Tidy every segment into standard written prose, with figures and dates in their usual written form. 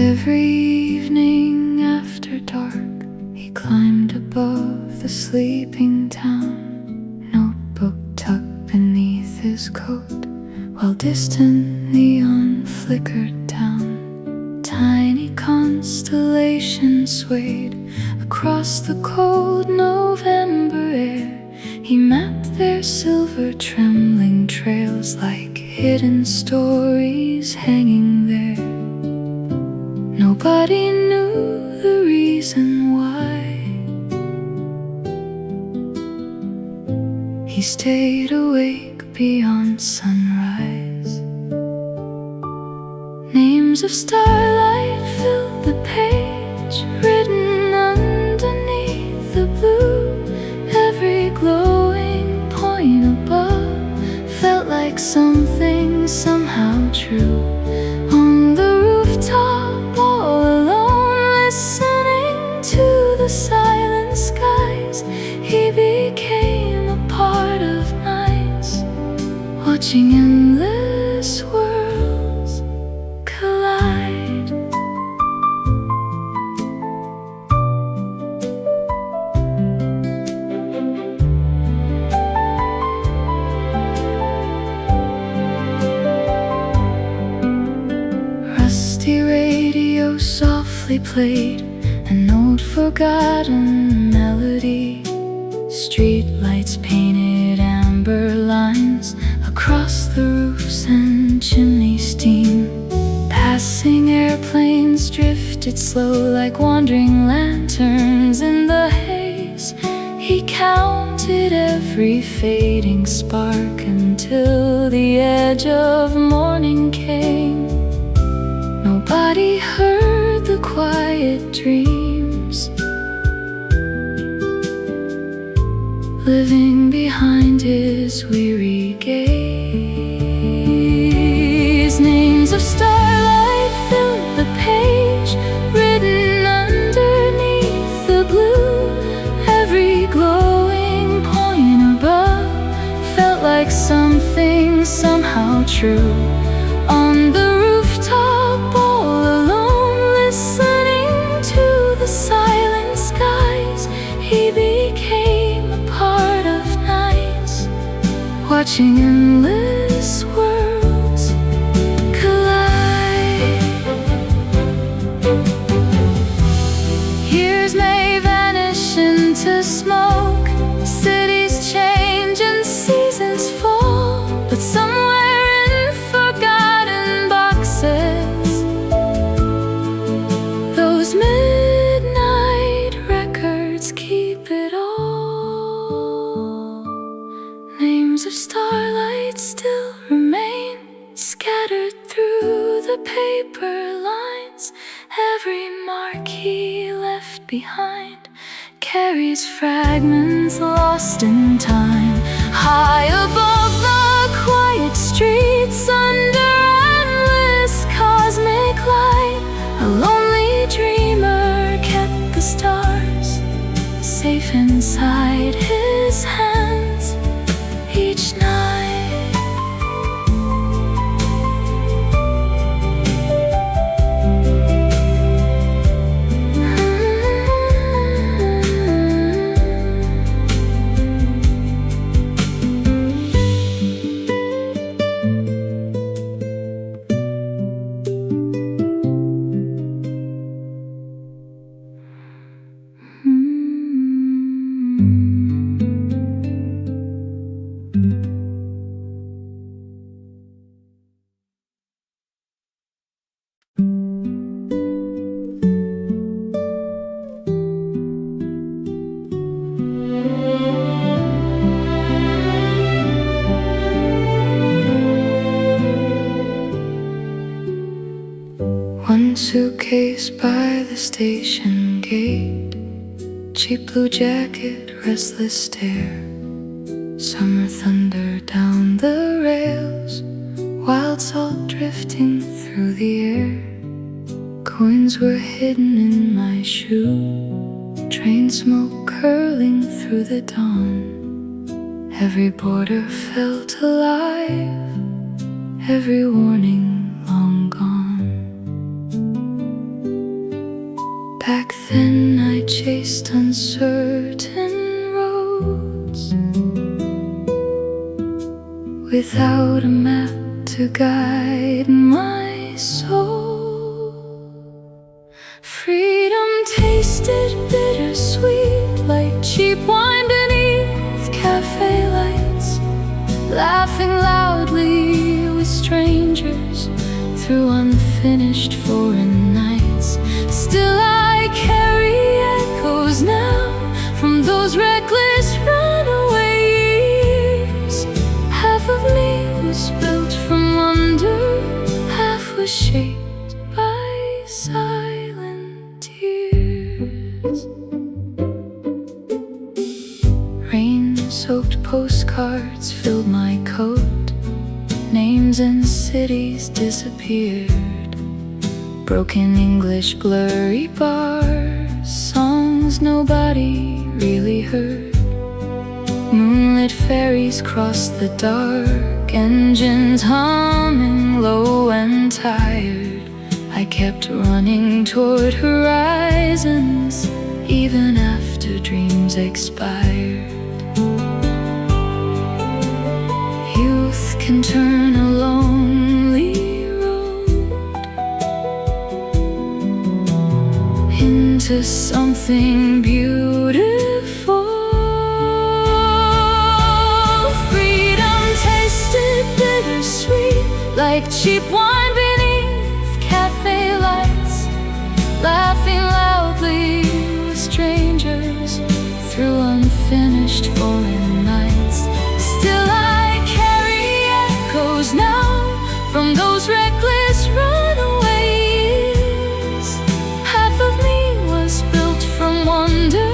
Every evening after dark, he climbed above the sleeping town, notebook tucked beneath his coat, while distant neon flickered down. Tiny constellations swayed across the cold November air. He mapped their silver trembling trails like hidden stories hanging there. Nobody knew the reason why he stayed awake beyond sunrise. Names of starlight filled the page, written underneath the blue. Every glowing point above felt like something somehow true. On the rooftop, all alone, listening to the silent skies, he became a part of nights, watching endless worlds collide. Rusty radio softly played an old forgotten melody. Street lights painted amber lines across the roofs and chimney steam. Passing airplanes drifted slow like wandering lanterns in the haze. He counted every fading spark until the edge of morning came. Nobody heard the quiet dreams living behind his weary gaze. Names of starlight filled the page, written underneath the blue. Every glowing point above felt like something somehow true. On the rooftop, all alone, listening to the silent skies, he became a part of nights, watching endless worlds collide. Years may vanish into smoke, cities change and seasons fall, but somewhere in forgotten boxes, those midnight records keep it all. Names of starlight still remain, scattered through the paper lines. Every mark he left behind carries fragments lost in time. High above the quiet streets, under endless cosmic light, a lonely dreamer kept the stars safe inside his hands each night. One suitcase by the station gate, cheap blue jacket, restless stare. Summer thunder down the rails, wild salt drifting through the air. Coins were hidden in my shoe, train smoke curling through the dawn. Every border felt alive, every warning long gone. Back then I chased uncertain roads without a map to guide my soul. Freedom tasted bittersweet like cheap wine beneath cafe lights, laughing loudly with strangers through unfinished foreign nights. Still I carry echoes now from those reckless runaway years. Half of me was built from wonder, half was shaped by silent tears. Rain-soaked postcards filled my coat. Names and cities disappeared. Broken English, blurry bars, songs nobody really heard. Moonlit ferries crossed the dark, engines humming low and tired. I kept running toward horizons, even after dreams expired. Youth can turn a lonely road into something beautiful. Freedom tasted bittersweet like cheap wine beneath cafe lights, laughing loudly with strangers through unfinished foreign nights. Still I carry echoes now from those reckless runaway years. Half of me was built from wonder,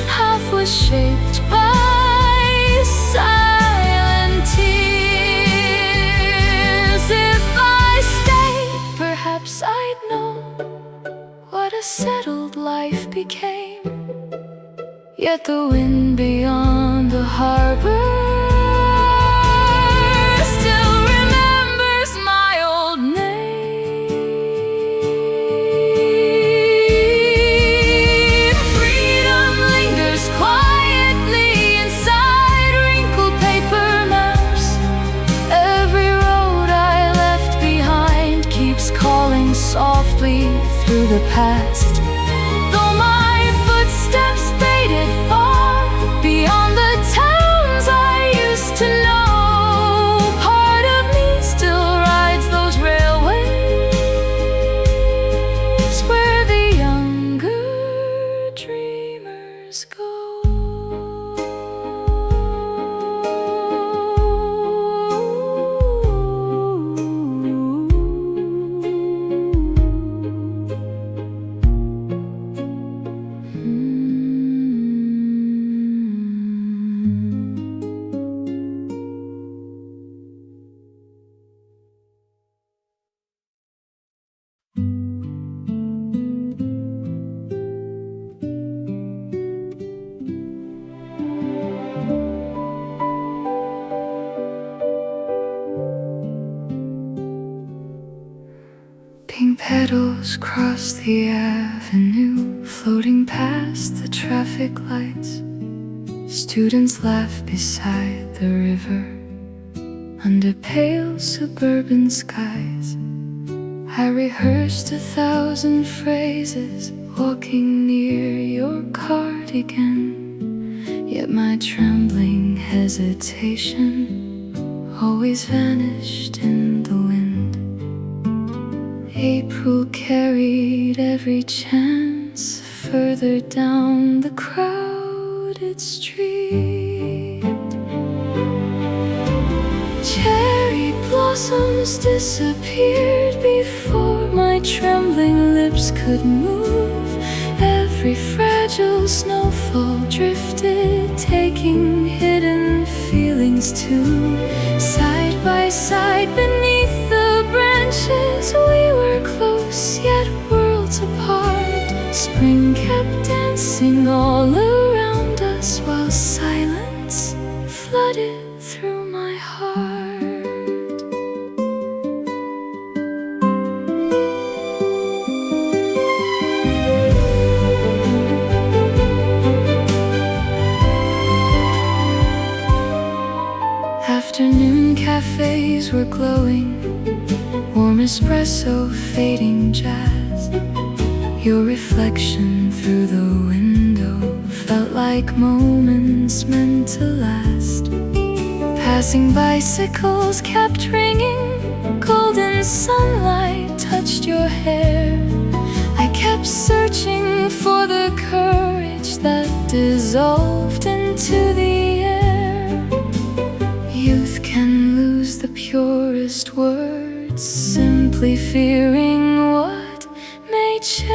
half was shaped by silent tears. If I stayed, perhaps I'd know what a settled life became. Yet the wind beyond the harbor still remembers my old name. Freedom lingers quietly inside wrinkled paper maps. Every road I left behind keeps calling softly through the past. Though my footsteps faded far beyond the towns I used to know, part of me still rides those railways where the younger dreamers go. Pink petals cross the avenue, floating past the traffic lights. Students laugh beside the river under pale suburban skies. I rehearsed 1,000 phrases walking near your cardigan, yet my trembling hesitation always vanished in the wind. April carried every chance further down the crowded street. Cherry blossoms disappeared before my trembling lips could move. Every fragile snowfall drifted, taking hidden feelings too. Side by side beneath the branches, we were close yet worlds apart. Spring kept dancing all around us while silence flooded through my heart. eyes were glowing, warm espresso, fading jazz. Your reflection through the window felt like moments meant to last. Passing bicycles kept ringing, golden sunlight touched your hair. I kept searching for the courage that dissolved into the air. Youth can lose the purest words, simply fearing what may change.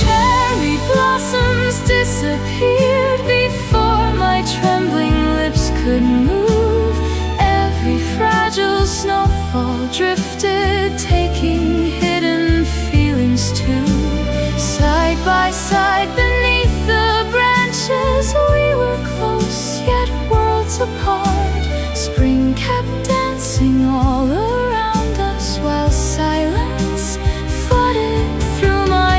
Cherry blossoms disappeared before my trembling lips could move. Every fragile snowfall drifted, taking hidden feelings too. Side by side beneath the branches, we were close yet worlds apart. Spring kept dancing all around us while silence flooded through my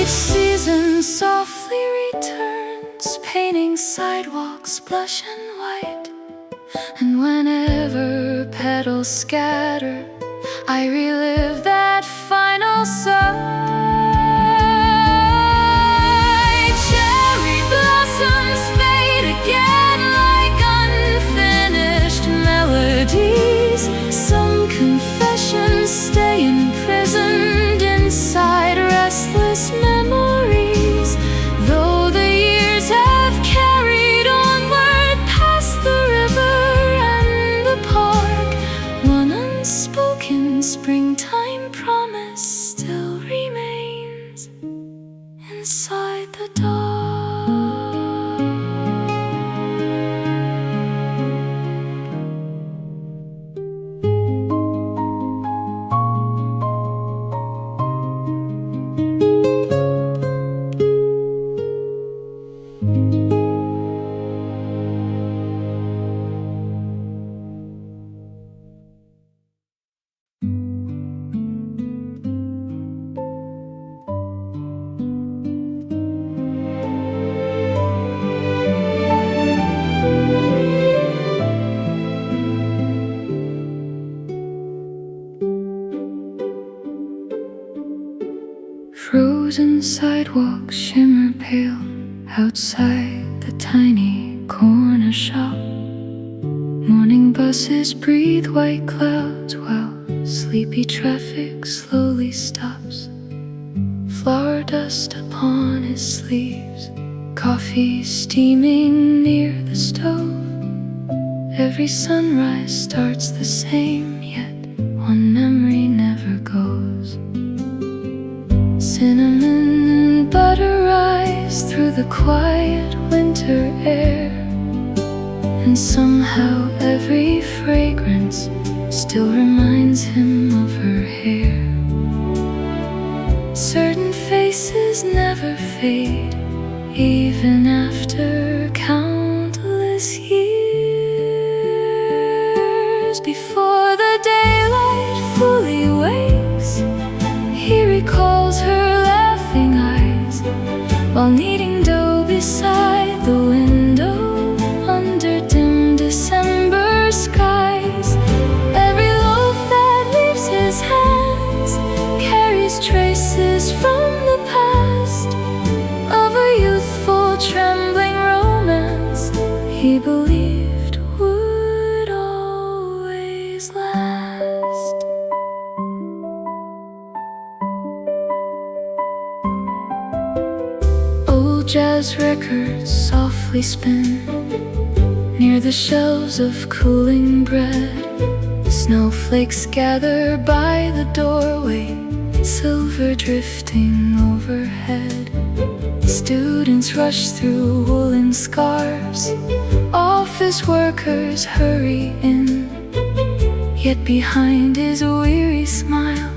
season softly returns, painting sidewalks blush and white. And whenever petals scatter, I relive that final sight. Cherry blossoms fade again like unfinished melodies. Some confessions stay imprisoned inside restless memories. Though the years have carried onward past the river and the park, one unspoken springtime promise still remains inside the dark. Frozen sidewalks shimmer pale outside the tiny corner shop. Morning buses breathe white clouds while sleepy traffic slowly stops. Flour dust upon his sleeves, coffee steaming near the stove. Every sunrise starts the same, yet one memory never goes. Cinnamon and butter rise through the quiet winter air, and somehow every fragrance still reminds him of her hair. Certain faces never fade, even after countless years. Before the daylight fully wakes, he recalls her laughing eyes while kneading dough beside the window under dim December skies. Every loaf that leaves his hands carries traces from the past of a youthful trembling romance he believed would always last. Old jazz records softly spin near the shelves of cooling bread. Snowflakes gather by the doorway, silver drifting overhead. Students rush through woolen scarves, office workers hurry in. Yet behind his weary smile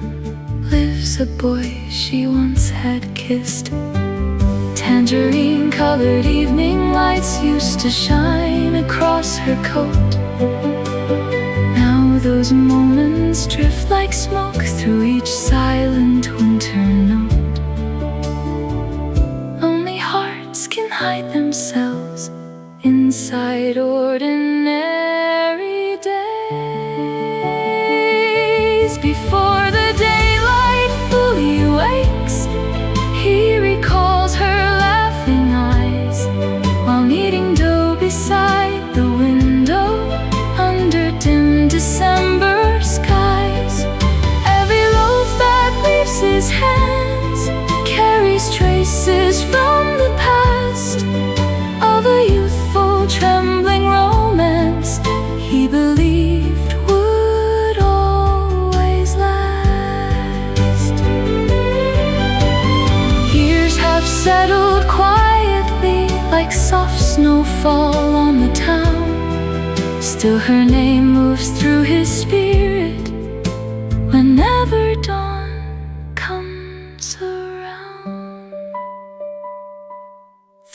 lives a boy she once had kissed. Tangerine-colored evening lights used to shine across her coat. those moments drift like smoke through each silent winter note. Only hearts can hide themselves inside ordinary days. Before the daylight fully wakes, he recalls her laughing eyes while kneading dough beside the window under dim December skies. Every loaf that leaves his hands carries traces from the past of a youthful trembling romance he believed would always last. Years have settled quietly like soft snowfall on the town. Still her name moves through his spirit whenever dawn comes around.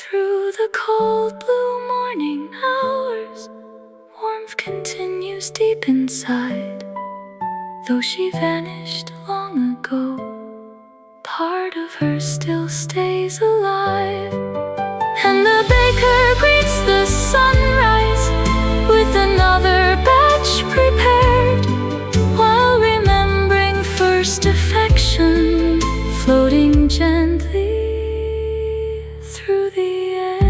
Through the cold blue morning hours, warmth continues deep inside. Though she vanished long ago, part of her still stays alive. And the baker greets the sunrise with another batch prepared, while remembering first affection floating gently through the air.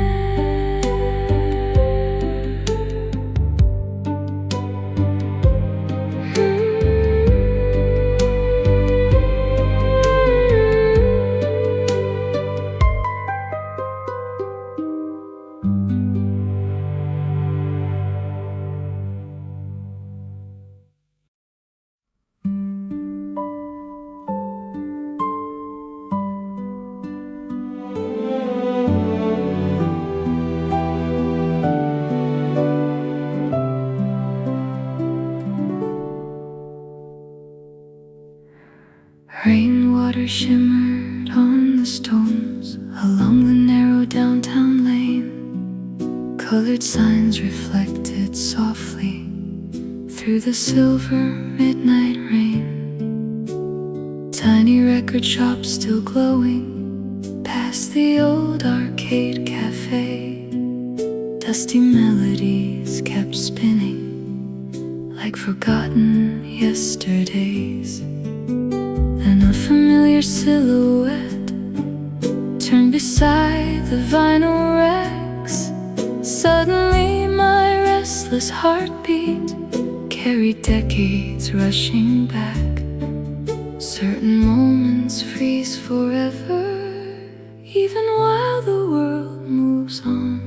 Rainwater shimmered on the stones along the narrow downtown lane. Colored signs reflected softly through the silver midnight rain. Tiny record shops still glowing past the old arcade cafe. Dusty melodies kept spinning like forgotten yesterdays. Then a familiar silhouette turned beside the vinyl racks. Suddenly my restless heartbeat carried decades rushing back. Certain moments freeze forever, even while the world moves on.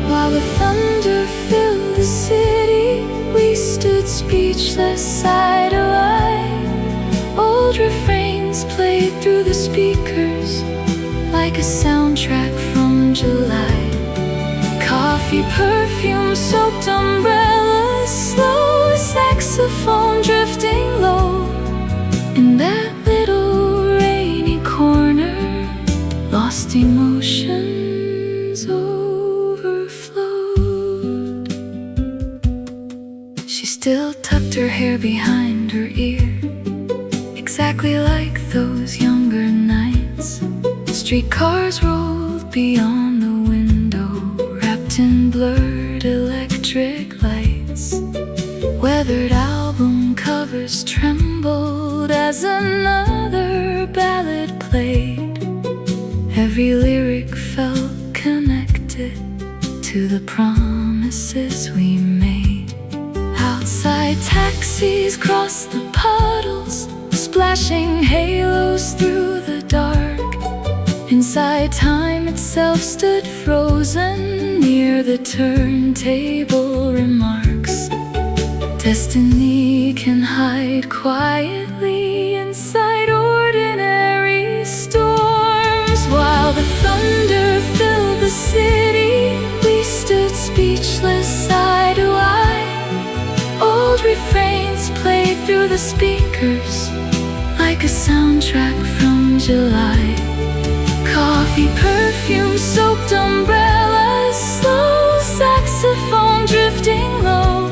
While the thunder filled the city, we stood speechless side to eye. Old refrains played through the speakers like a soundtrack from July. Coffee, perfume, soaked umbrellas, slow saxophone drifting low. In that little rainy corner, lost emotions overflowed. She still tucked her hair behind her ear, exactly like those younger nights. Streetcars rolled beyond the window, wrapped in blurred electric lights. Weathered album covers trembled as another ballad played. Every lyric felt connected to the promises we made. Outside, taxis crossed the puddles, splashing halos through the dark. Inside, time itself stood frozen near the turntable remarks. Destiny can hide quietly inside ordinary storms. While the thunder filled the city, we stood speechless side to eye. Old refrains played through the speakers like a soundtrack from July. Coffee, perfume, soaked umbrellas, slow saxophone drifting low.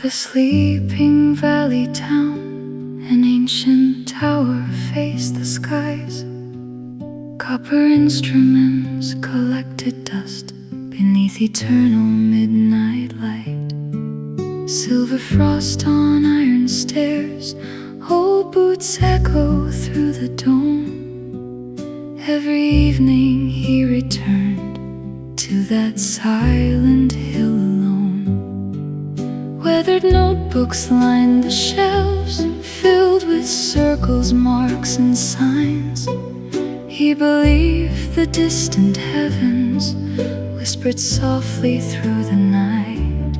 a sleeping valley town. An ancient tower faced the skies. Copper instruments collected dust beneath eternal midnight light. Silver frost on iron stairs, old boots echo through the dome. Every evening he returned to that silent hill alone. Weathered notebooks lined the shelves, filled with circles, marks and signs. He believed the distant heavens whispered softly through the night.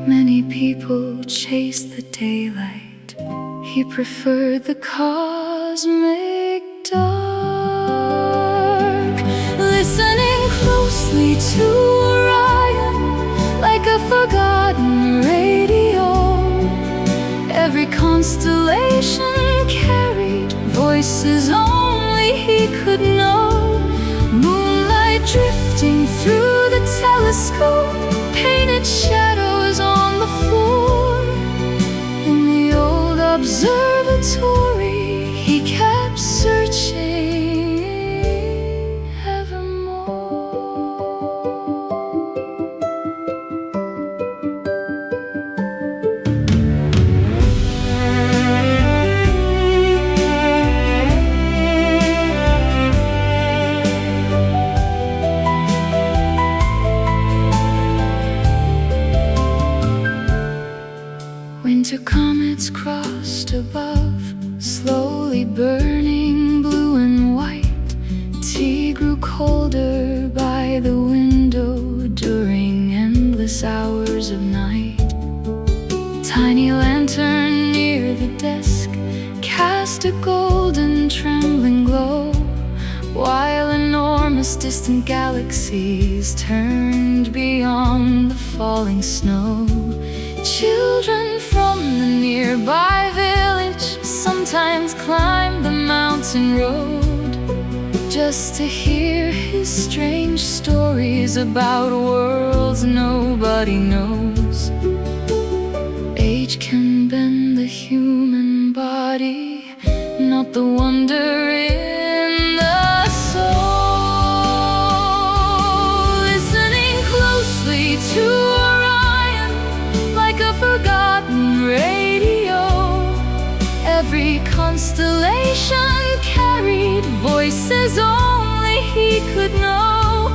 Many people chased the daylight. He preferred the cosmic dark. Listening closely to Orion, like a forgotten radio. Every constellation carried voices only he could know. Moonlight drifting through the telescope painted shadows on the floor. In the old observatory he kept searching evermore. Winter comets crossed above, slowly burning blue and white. Tea grew colder by the window during endless hours of night. Tiny lantern near the desk cast a golden trembling glow, while enormous distant galaxies turned beyond the falling snow. Children from the nearby village sometimes climbed the mountain road just to hear his strange stories about worlds nobody knows. Age can bend the human body, not the wonder in the soul. Listening closely to Orion, like a forgotten radio. Every constellation carried voices only he could know.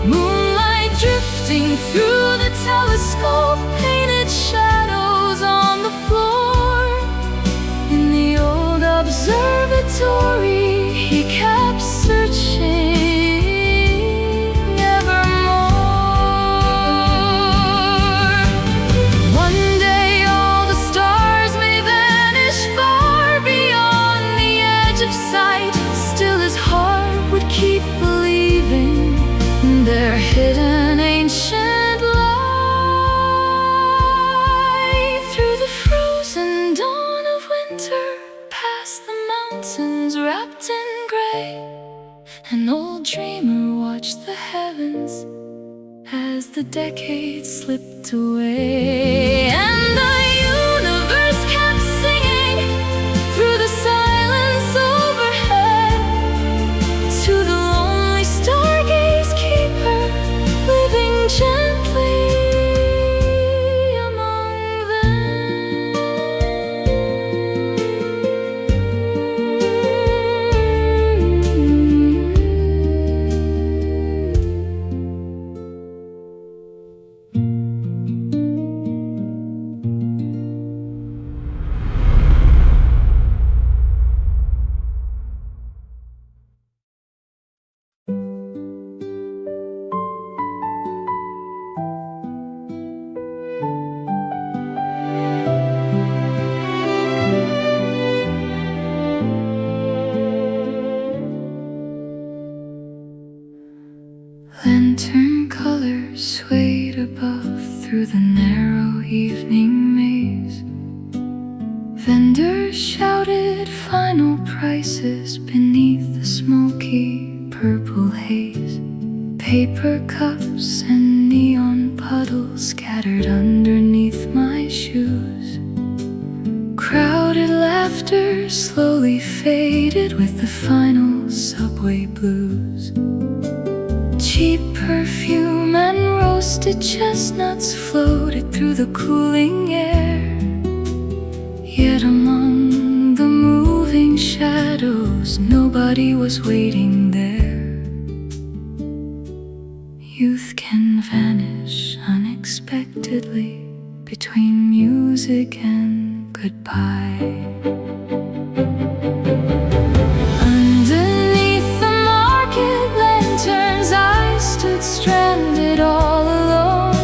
Moonlight drifting through the telescope painted shadows on the floor. In the old observatory he kept searching evermore. One day all the stars may vanish far beyond the edge of sight. Still his heart would keep believing in their hidden ancient light. Through the frozen dawn of winter, past the mountains wrapped in gray, an old dreamer watched the heavens as the decades slipped away. And the universe kept singing through the silence overhead to the lonely stargaze keeper living gently among them. Lantern colors swayed above through the narrow evening maze. Vendors shouted final prices beneath the smoky purple haze. Paper cups and neon puddles scattered underneath slowly faded with the final subway blues. Cheap perfume and roasted chestnuts floated through the cooling air. Yet among the moving shadows, nobody was waiting there. Youth can vanish unexpectedly between music and goodbye. Underneath the market lanterns, I stood stranded all alone,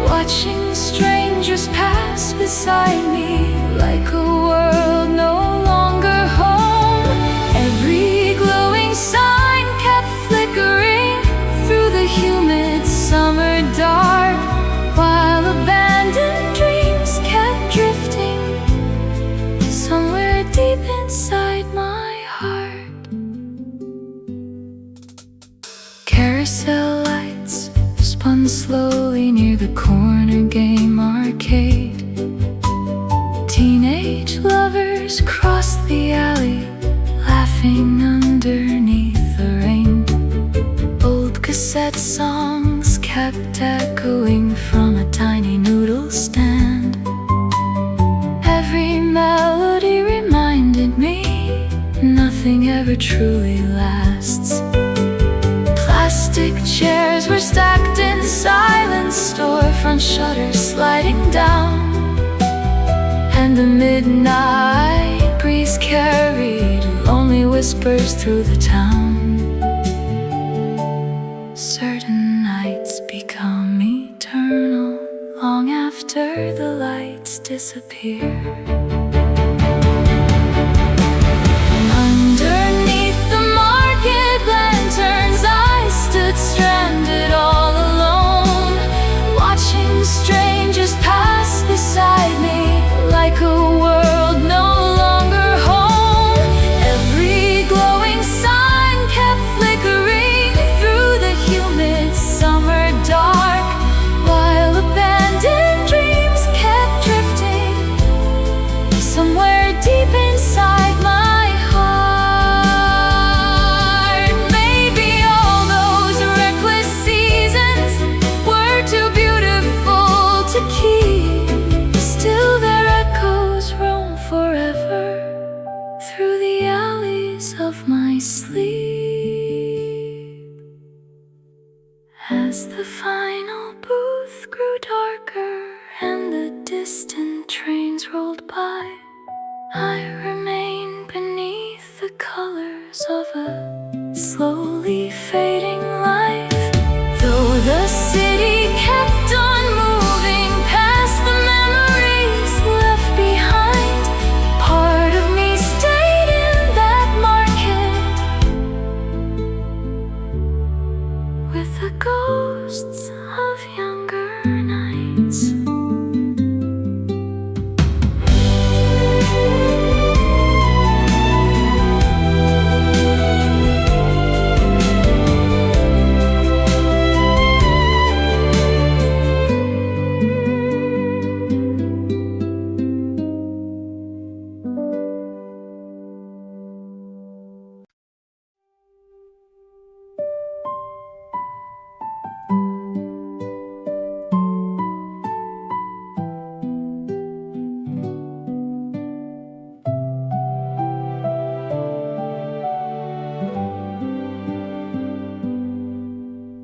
watching strangers pass beside me like a world no longer home. Every glowing sign kept flickering through the humid summer dark, while abandoned dreams kept drifting somewhere deep inside my heart. Carousel lights spun slowly near the corner game arcade. Teenage lovers crossed the alley, laughing underneath the rain. Old cassette songs kept echoing from a tiny noodle stand. Every melody reminded me nothing ever truly lasts. Plastic chairs were stacked in silence, storefront shutters sliding down, and the midnight breeze carried lonely whispers through the town. Certain nights become eternal long after the lights disappear. Underneath the market lanterns, I stood stranded all alone, watching strangers pass beside me like a world no longer home. Every glowing sign kept flickering through the humid summer dark, while abandoned dreams kept drifting somewhere deep inside my heart. Maybe all those reckless seasons were too beautiful to keep. Still their echoes roam forever through the alleys of my sleep. As the final booth grew darker and the distant trains rolled by, I remained beneath the colors of a slowly fading life. Though the city kept on moving past the memories left behind, part of me stayed in that market with the ghosts of younger nights.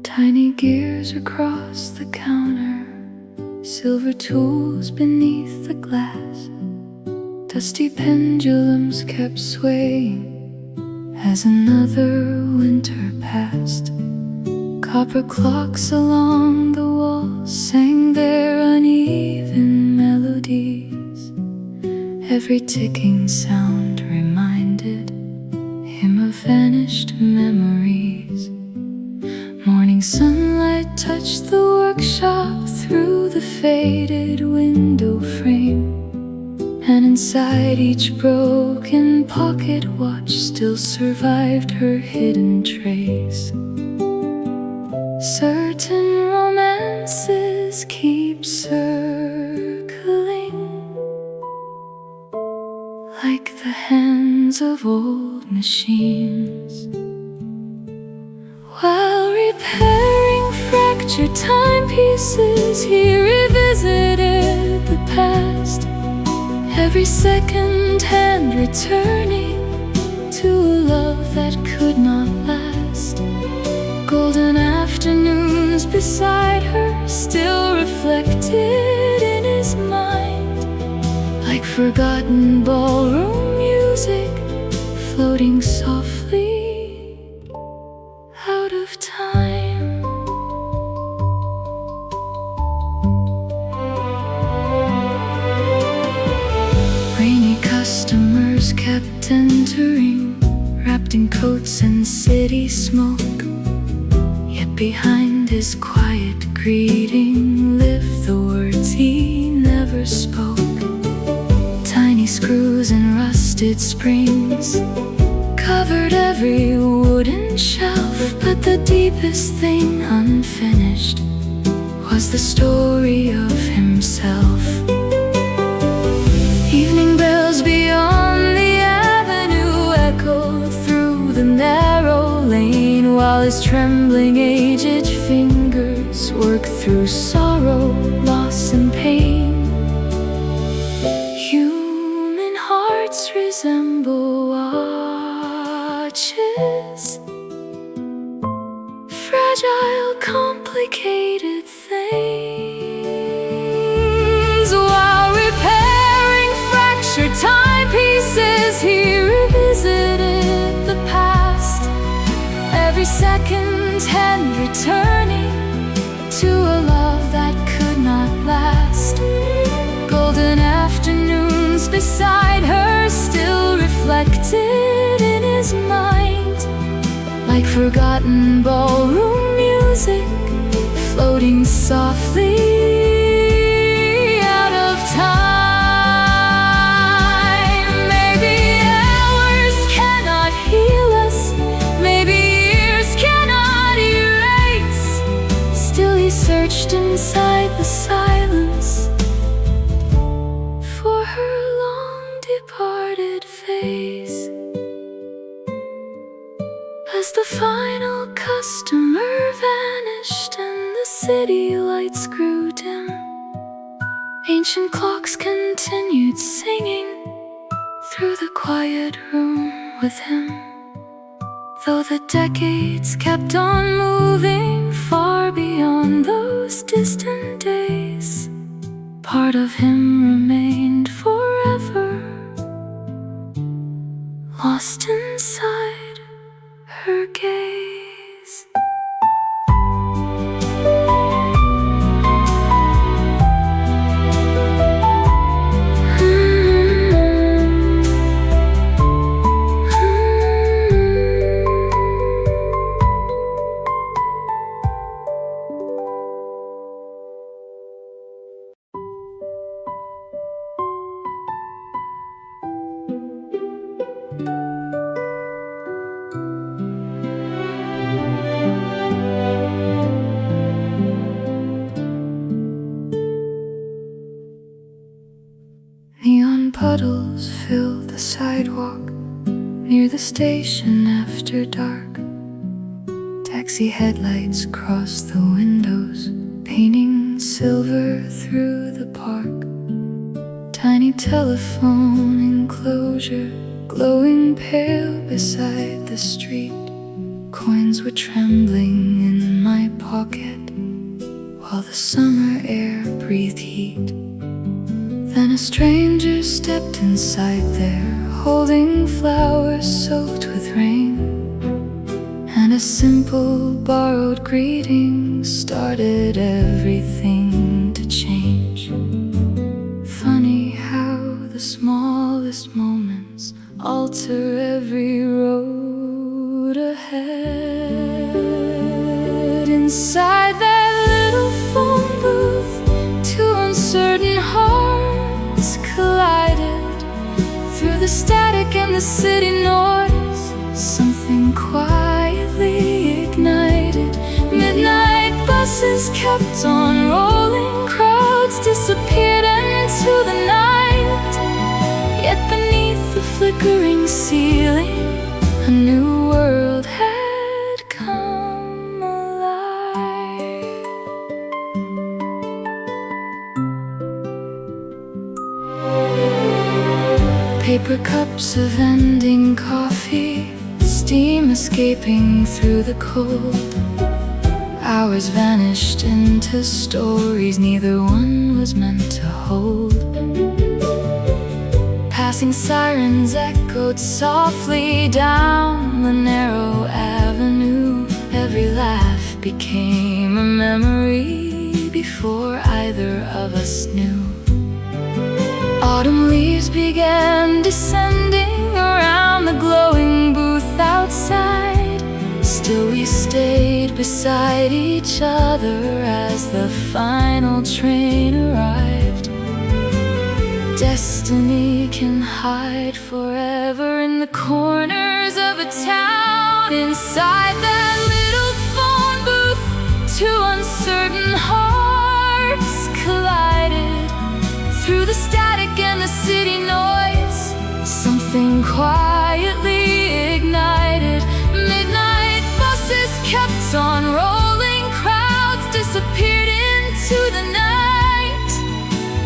Tiny gears across the counter, silver tools beneath the glass. Dusty pendulums kept swaying as another winter passed. Copper clocks along the walls sang their uneven melodies. Every ticking sound reminded him of vanished memories. Morning sunlight touched the workshop through the faded window frame, and inside each broken pocket watch still survived her hidden trace. Certain romances keep circling like the hand sounds of old machines. While repairing fractured timepieces, he revisited the past, every second hand returning to a love that could not last. Golden afternoons beside her still reflected in his mind, like forgotten ballroom music floating softly out of time. Rainy customers kept entering, wrapped in coats and city smoke. Yet behind his quiet greeting lived the words he never spoke. Tiny screws and rusted springs covered every wooden shelf, but the deepest thing unfinished was the story of himself. Evening bells beyond the avenue echoed through the narrow lane, while his trembling aged fingers worked through sorrow, loss and pain. Human hearts resemble watches, fragile, complicated things. While repairing fractured timepieces, he revisited the past, every second hand returning to a love that could not last. Golden afternoons beside her still reflected in his mind, like forgotten ballroom music floating softly out of time. Maybe hours cannot heal us, maybe years cannot erase. Still he searched inside the silence for her long departed face. As the final customer vanished and the city lights grew dim, ancient clocks continued singing through the quiet room with him. Though the decades kept on moving far beyond those distant days, part of him remained forever lost inside her gaze. Neon puddles filled the sidewalk near the station after dark. Taxi headlights crossed the windows, painting silver through the park. Tiny telephone enclosure glowing pale beside the street. Coins were trembling in my pocket while the summer air breathed heat. Then a stranger stepped inside there, holding flowers soaked with rain, and a simple borrowed greeting started everything to change. Funny how the smallest moments alter every road ahead. Inside that little phone booth, two uncertain hearts collided. Through the static and the city noise, something quietly ignited. Midnight buses kept on rolling, crowds disappeared into the night. Yet beneath the flicker flickering ceiling, a new world had come alive. Paper cups of ending coffee, steam escaping through the cold. Hours vanished into stories neither one was meant to hold. Passing sirens echoed softly down the narrow avenue. Every laugh became a memory before either of us knew. Autumn leaves began descending around the glowing booth outside. Still we stayed beside each other as the final train arrived. Destiny can hide forever in the corners of a town. Inside that little phone booth, two uncertain hearts collided. Through the static and the city noise, something quietly ignited. Midnight buses kept on rolling, crowds disappeared into the night.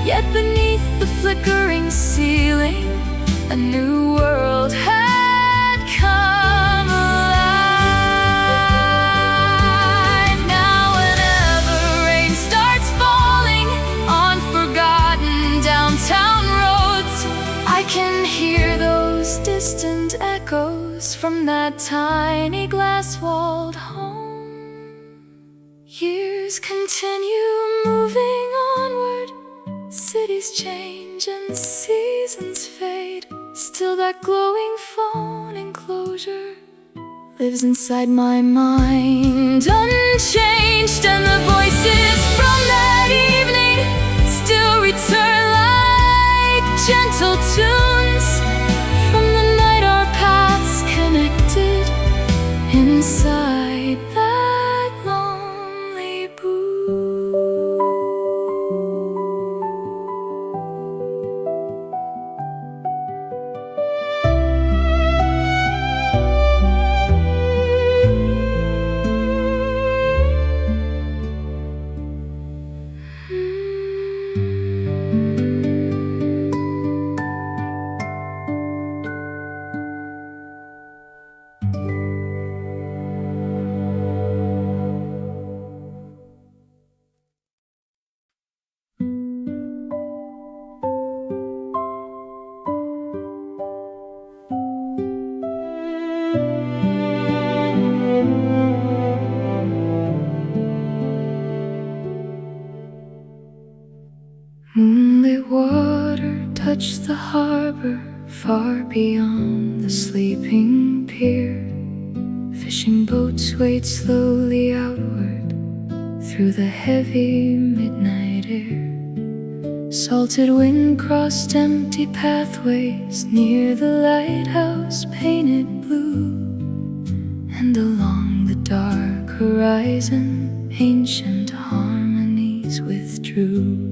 Yet beneath the flickering ceiling, a new world had come alive. Now whenever rain starts falling on forgotten downtown roads, I can hear those distant echoes from that tiny glass-walled home. Years continue moving onward, cities change and seasons fade. Still that glowing phone enclosure lives inside my mind unchanged. And the voices from that evening still return like gentle tunes. From the night our paths connected inside that lonely booth. Moonlit water touched the harbor far beyond the sleeping pier. Fishing boats wade slowly outward through the heavy midnight air. Salted wind crossed empty pathways near the lighthouse painted blue. And along the dark horizon ancient harmonies withdrew.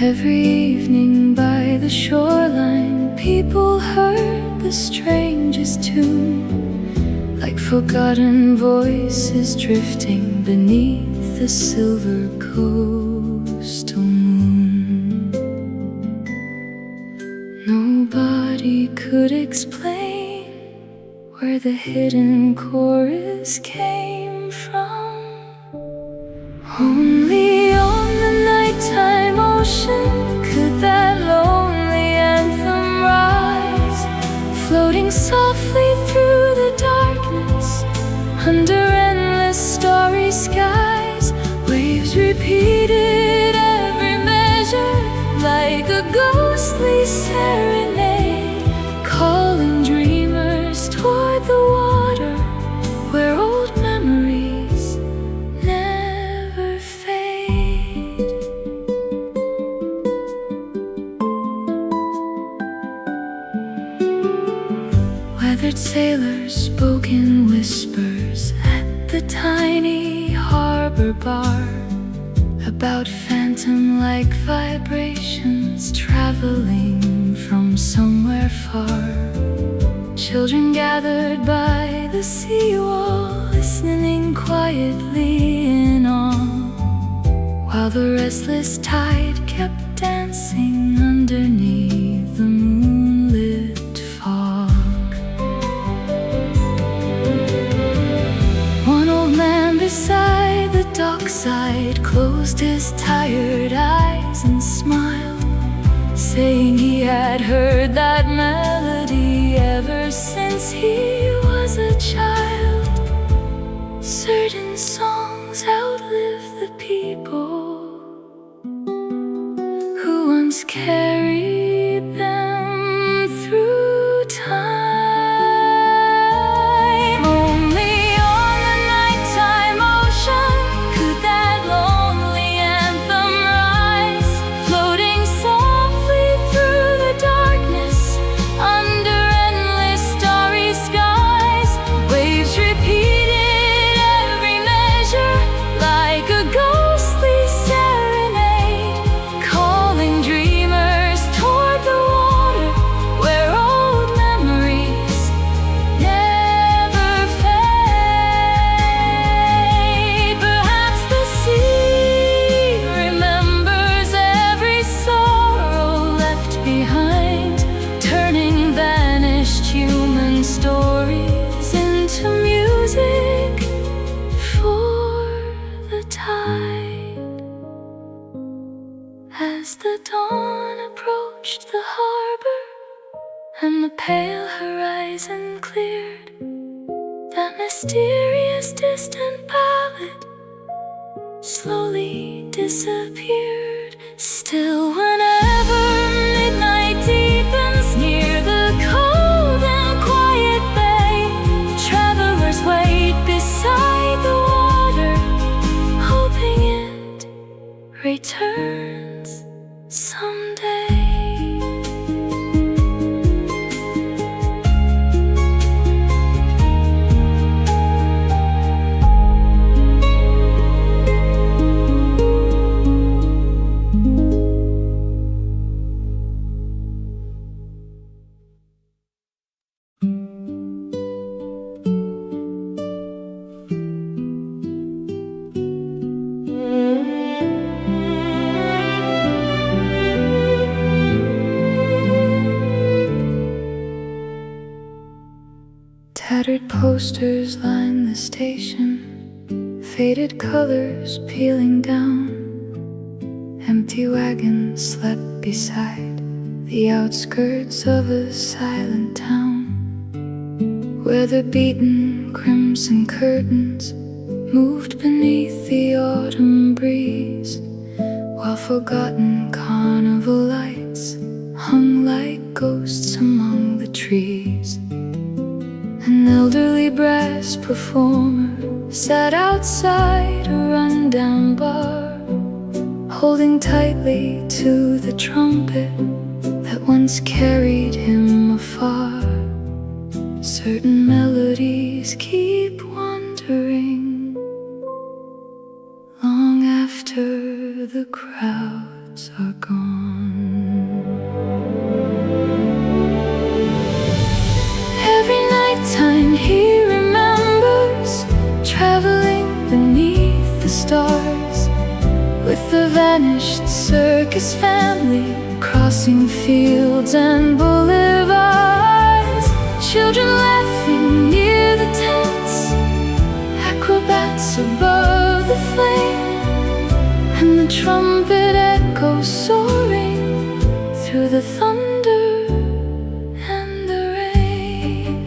Every evening by the shoreline, people heard the strangest tune, like forgotten voices drifting beneath the silver coastal moon. Nobody could explain where the hidden chorus came from. Only on the nighttime ocean could that lonely anthem rise, floating softly through the darkness under endless starry skies. Waves repeated every measure like a ghostly serenade, calling dreamers toward the water where old memories never fade. Weathered sailors spoke in whispers at the tiny harbor bar, about phantom-like vibrations traveling from from somewhere far. Children gathered by the seawall, listening quietly in awe, while the restless tide kept dancing underneath the moonlit fog. One old man beside the dockside closed his tired eyes and smiled, saying he had heard that melody ever since he was a child. Certain songs outlive the people who once carried them through time. Only on the nighttime ocean could that lonely anthem rise, floating softly through the darkness under endless starry skies. Waves repeated every measure like a ghostly serenade, calling dreamers toward the water where old memories never fade. Perhaps the sea remembers every sorrow left behind, turning vanished human stories into music for the tide. As the dawn approached the harbor and the pale horizon cleared, that mysterious distant ballad slowly disappeared. Still, whenever midnight deepens near the cold and quiet bay, travelers wait beside the water, hoping it returns someday. Tattered posters line the station, faded colors peeling down. Empty wagons slept beside the outskirts of a silent town, where the beaten crimson curtains moved beneath the autumn breeze, while forgotten carnival lights hung like ghosts among the trees. An elderly brass performer sat outside a rundown bar, holding tightly to the trumpet that once carried him afar. Certain melodies keep wandering long after the crowds are gone. Every nighttime he remembers traveling beneath the stars with the vanished circus family, crossing fields and boulevards. Children laughing near the tents, acrobats above the flame, and the trumpet echoes soaring through the thunder and the rain.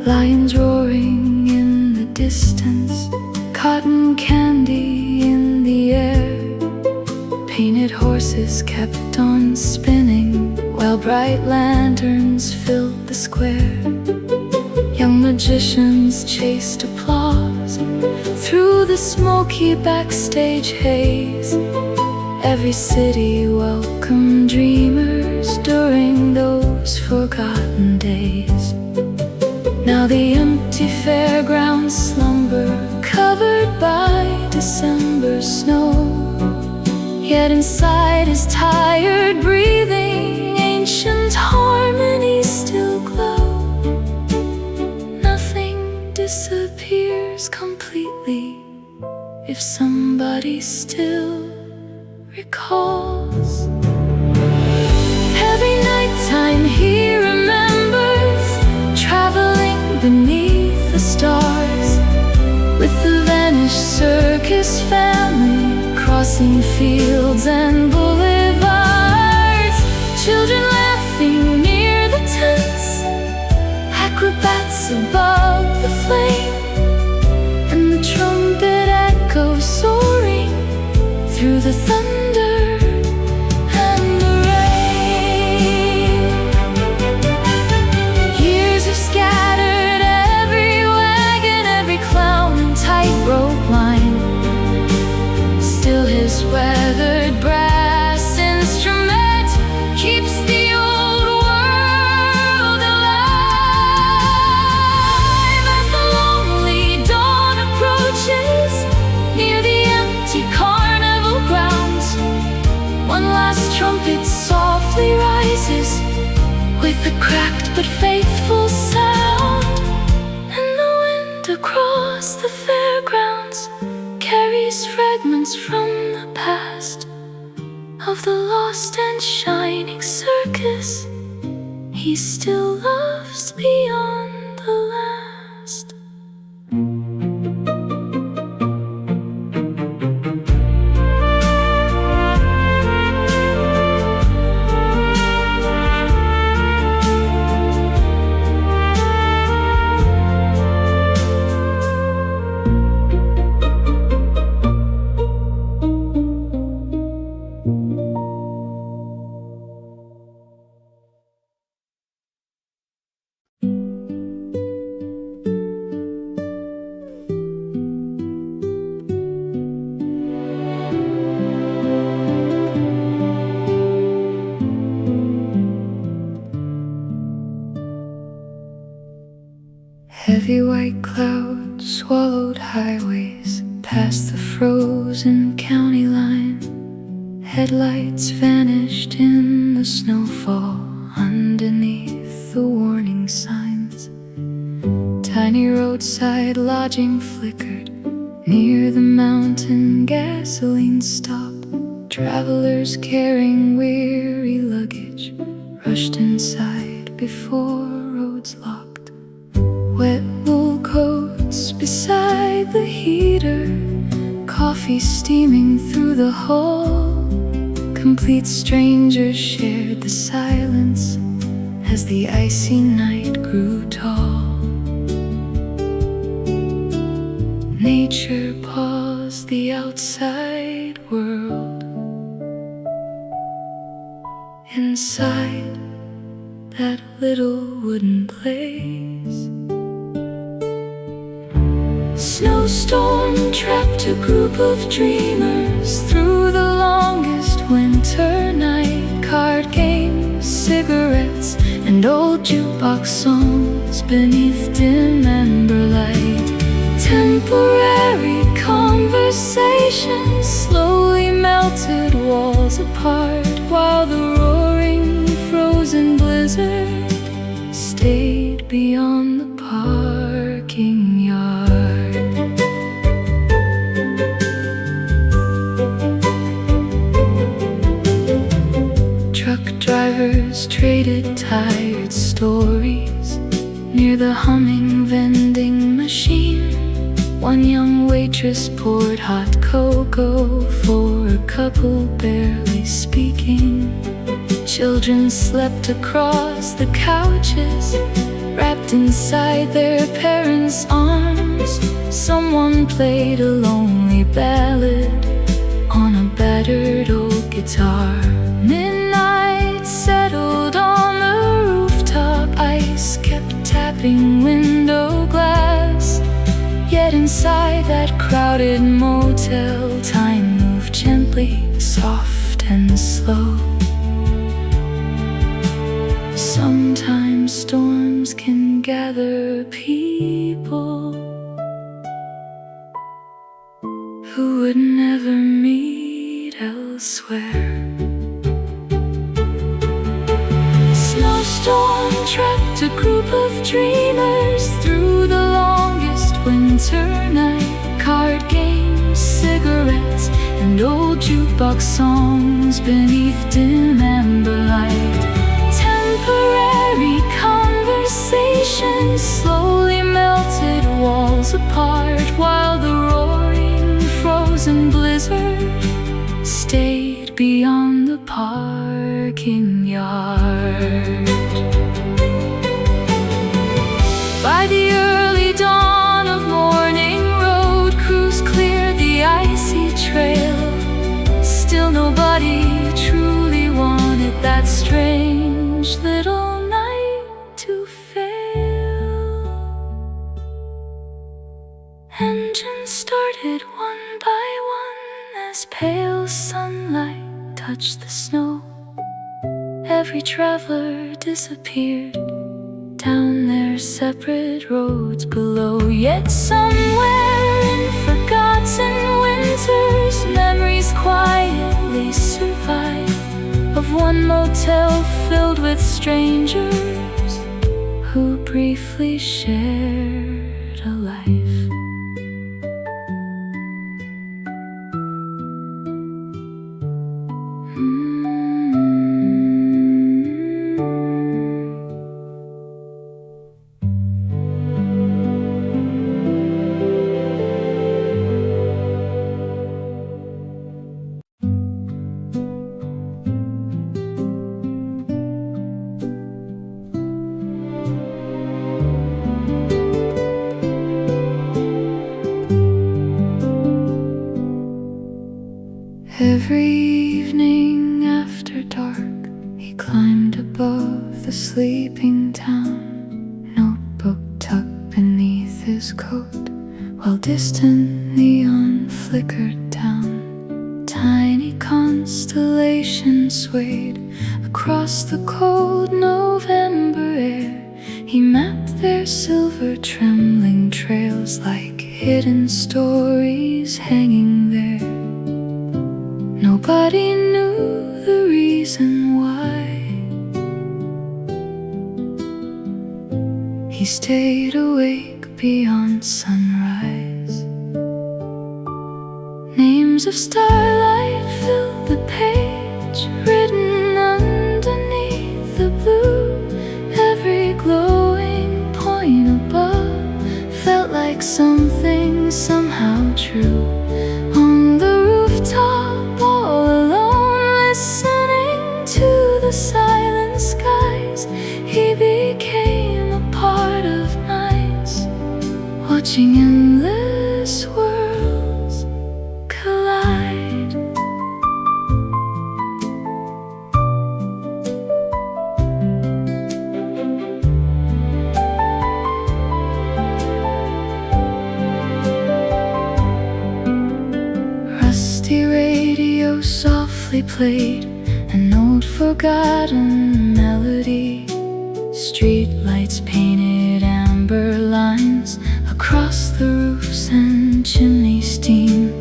Lions roaring in the distance, cotton candy in the air. Painted horses kept on spinning while bright lanterns filled the square. Young magicians chased applause through the smoky backstage haze. Every city welcomed dreamers during those forgotten days. Now the empty fairgrounds slumber, covered by December snow. Yet inside his tired breathing, ancient harmonies still glow. Nothing disappears completely if somebody still recalls. Every nighttime he remembers traveling beneath the stars with the vanished circus family, crossing fields and boulevards. Children laughing near the tents, acrobats above the flame, and the trumpet echoes soaring through the thunder and the rain. Years have scattered every wagon, every clown and tightrope line. Still his weathered brass instrument keeps the old world alive. As the lonely dawn approaches near the empty carnival grounds, one last trumpet softly rises with a cracked but faithful sound, and the wind across the fairgrounds carries fragments from the past of the lost and shining circus he still loves beyond the last. Heavy white clouds swallowed highways past the frozen county line. Headlights vanished in the snowfall underneath the warning signs. Tiny roadside lodging flickered near the mountain gasoline stop. Travelers carrying weary luggage rushed inside before roads locked. Wet wool coats beside the heater, coffee steaming through the hall. Complete strangers shared the silence as the icy night grew tall. Nature paused the outside world. Inside that little wooden place, snowstorm trapped a group of dreamers through the longest winter night. Card games, cigarettes, and old jukebox songs beneath dim amber light. Temporary conversations slowly melted walls apart, while the roaring frozen blizzard stayed beyond the parking yard. Truck drivers traded tired stories near the humming vending machine. One young waitress poured hot cocoa for a couple barely speaking. Children slept across the couches, wrapped inside their parents' arms. Someone played a lonely ballad on a battered old guitar. Midnight settled on the rooftop, ice kept tapping window glass. Yet inside that crowded motel, time moved gently, soft and slow. Sometimes storms can gather people who would never meet elsewhere. storm trapped a group of dreamers through the longest winter night. Card games, cigarettes, and old jukebox songs beneath dim amber light. Temporary conversations slowly melted walls apart, while the roaring frozen blizzard stayed beyond the parking yard. By the early dawn of morning, road crews cleared the icy trail. Still nobody truly wanted that strange little night to fail. Engines started one by one as pale sunlight touched the snow. Every traveler disappeared down their separate roads below. Yet somewhere in forgotten winters, memories quietly survive of one motel filled with strangers who briefly shared a life. Every evening after dark, he climbed above the sleeping town, notebook tucked beneath his coat, while distant neon flickered down. Tiny constellations swayed across the cold November air. He mapped their silver trembling trails like hidden stories hanging there. Nobody knew the reason why he stayed awake beyond sunrise. Names of starlight filled the page, written underneath the blue. Every glowing point above felt like something somehow true. On the rooftop, all alone, listening to the silent skies, he became a part of nights, watching endless worlds collide. Rusty radio softly played an old forgotten melody. Street lights painted amber lines across the roofs and chimney steam.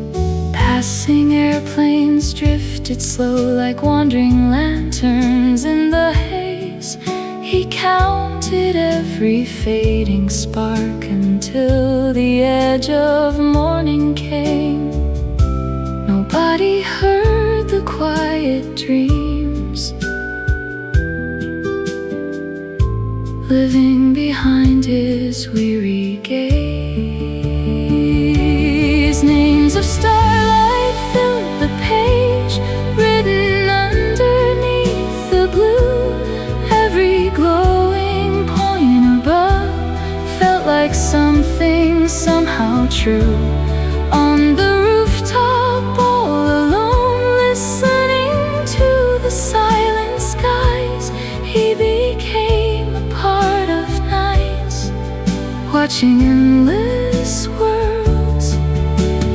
Passing airplanes drifted slow like wandering lanterns in the haze. He counted every fading spark until the edge of morning came. Nobody heard the quiet dreams living behind his weary gaze. Names of starlight filled the page, written underneath the blue. Every glowing point above felt like something somehow true. On the rooftop, all alone, listening to the silent skies, he became a part of nights, watching endless worlds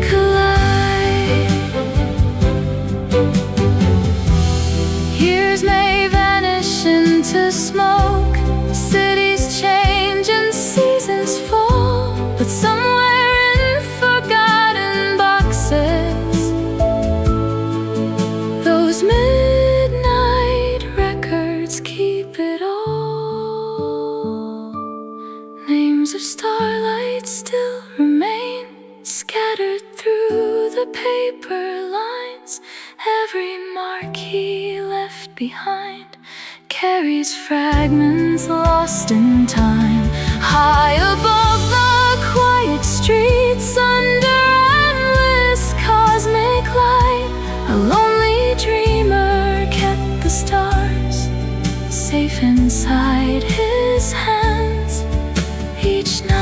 collide. Years may vanish into smoke, cities change and seasons fall, but somewhere in forgotten boxes, those midnight records keep it all. left behind carries fragments lost in time. High above the quiet streets, under endless cosmic light, a lonely dreamer kept the stars safe inside his hands each night.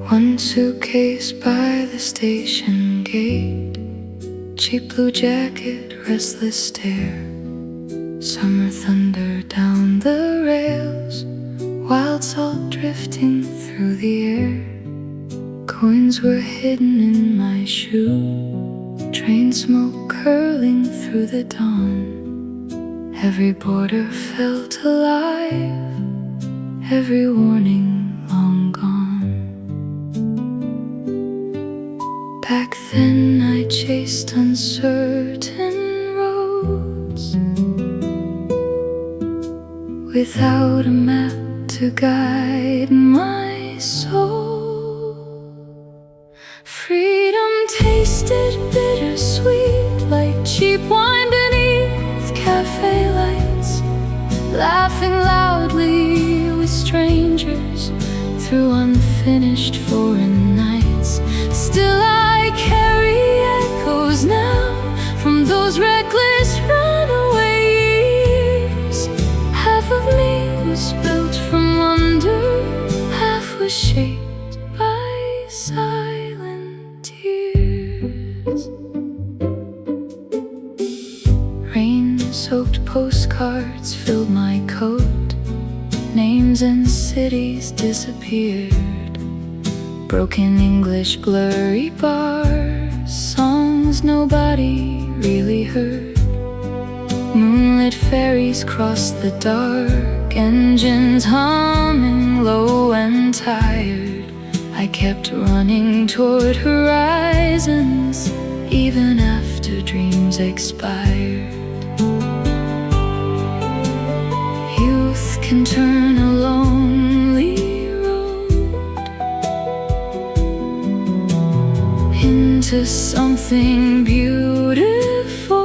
One suitcase by the station gate, cheap blue jacket, restless stare, summer thunder down the rails, wild salt drifting through the air. Coins were hidden in my shoe, train smoke curling through the dawn. Every border felt alive, every warning long gone. Back then I chased uncertain roads, without a map to guide my soul. Freedom tasted bittersweet, like cheap wine beneath cafe lights, laughing loudly with strangers through unfinished foreign nights. Still I carry echoes now from those reckless runaway years. Half of me was built from wonder, half was shaped by silent tears. Rain-soaked postcards filled my coat, names and cities disappeared. Broken English, blurry bars, songs nobody really heard. Moonlit ferries crossed the dark, engines humming low and tired. I kept running toward horizons, even after dreams expired. Youth can turn a lonely road into something beautiful.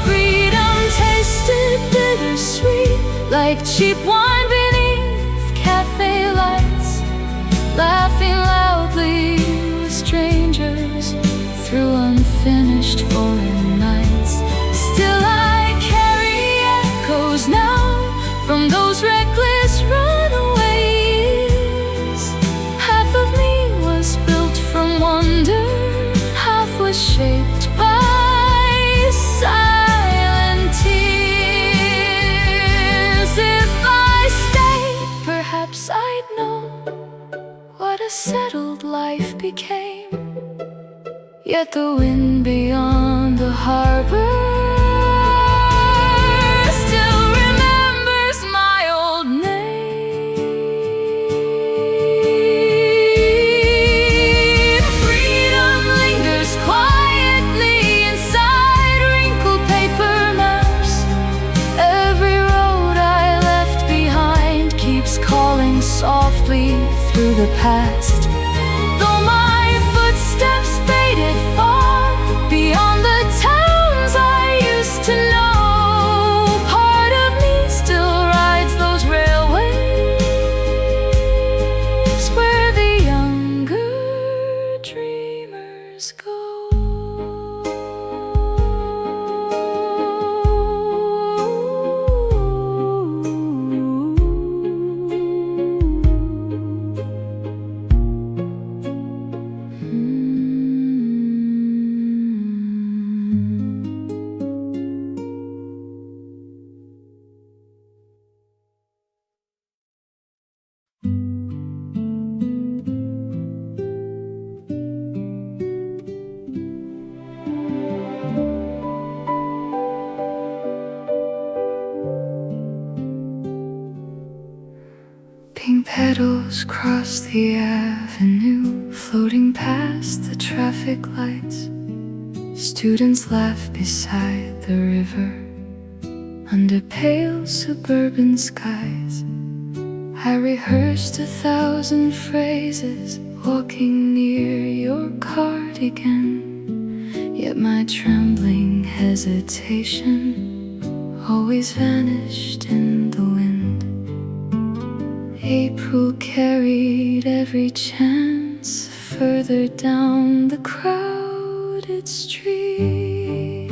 Freedom tasted bittersweet, like cheap wine beneath cafe lights, laughing loudly with strangers through unfinished foreign nights. Still I carry echoes now from those reckless runaway years. Half of me was built from wonder, half was shaped by silent tears. If I stayed, perhaps I'd know what a settled life became. Yet the wind beyond the harbor still remembers my old name. Freedom lingers quietly inside wrinkled paper maps. Every road I left behind keeps calling softly through the past. Though my footsteps faded far beyond the towns I used to know, part of me still rides those railways where the younger dreamers go. cars cross the avenue, floating past the traffic lights. Students laugh beside the river, under pale suburban skies. I rehearsed 1,000 phrases, walking near your cardigan. Yet my trembling hesitation always vanished in the wind. April carried every chance further down the crowded street.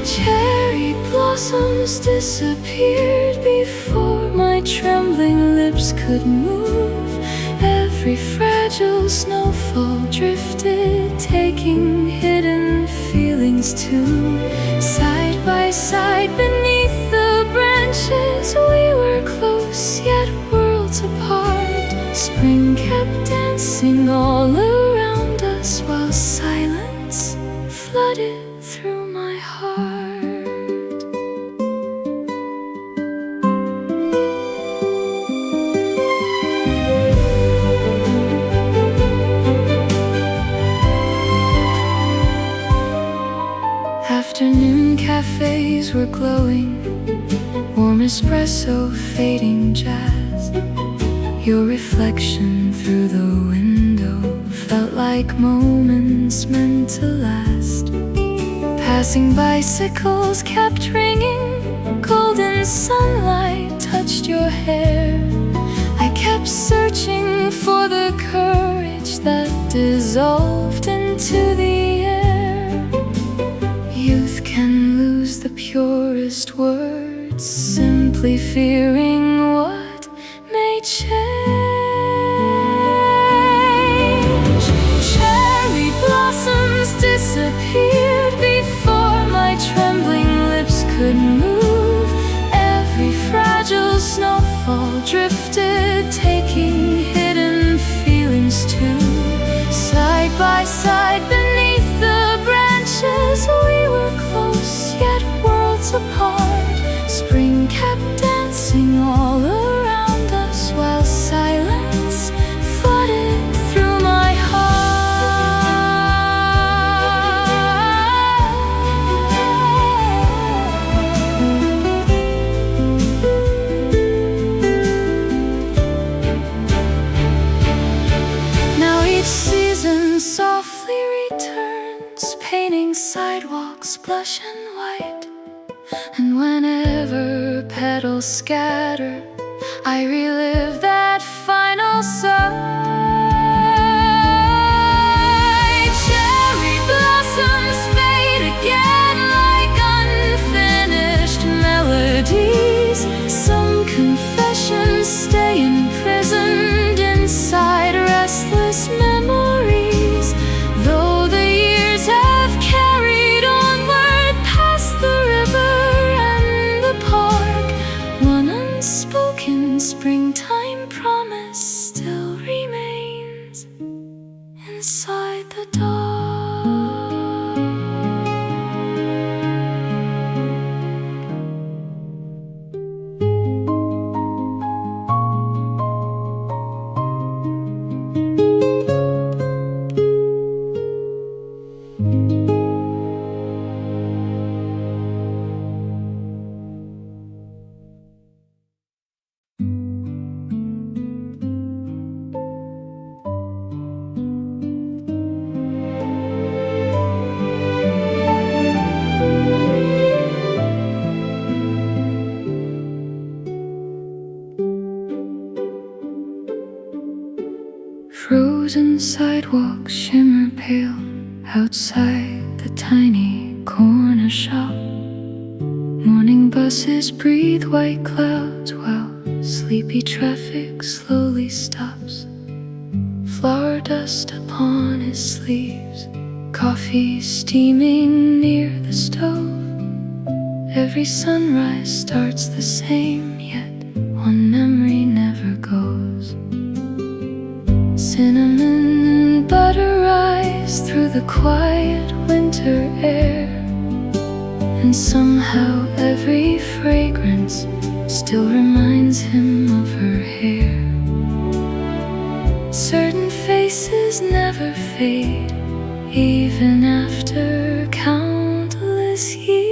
Cherry blossoms disappeared before my trembling lips could move. Every fragile snowfall drifted, taking hidden feelings too. Side by side beneath the branches, we were close yet worlds apart. Spring kept dancing all around us while silence flooded through my heart. Afternoon cafes were glowing, warm espresso, fading jazz. Your reflection through the window felt like moments meant to last. Passing bicycles kept ringing, golden sunlight touched your hair. I kept searching for the courage that dissolved into the air. Youth can lose the purest words, simply fearing what may change. Cherry blossoms disappeared before my trembling lips could move. Every fragile snowfall drifted, taking hidden feelings too. Side by side beneath the branches, we were close yet worlds apart. Spring kept dancing all around us while silence flooded through my heart. Now each season softly returns, painting sidewalks blush and white. And whenever petals scatter, I relive that final sigh. Cherry blossoms fade again like unfinished melodies. Some confessions stay imprisoned inside restless memories. Though the years have carried onward past the river and the park, one unspoken springtime promise still remains inside the dark. Frozen sidewalks shimmer pale outside the tiny corner shop. Morning buses breathe white clouds while sleepy traffic slowly stops. Flour dust upon his sleeves, coffee steaming near the stove. Every sunrise starts the same, yet one memory never goes. Cinnamon and butter rise through the quiet winter air, and somehow every fragrance still reminds him of her hair. Certain faces never fade, even after countless years.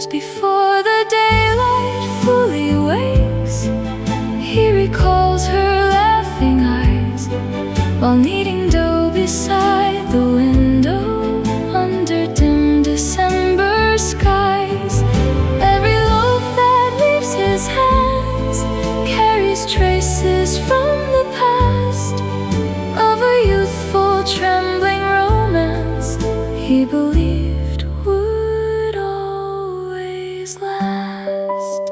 Before the daylight fully wakes, he recalls her laughing eyes while kneading dough beside the window under dim December skies. Every loaf that leaves his hands carries traces from the past of a youthful trembling romance he believed would always last.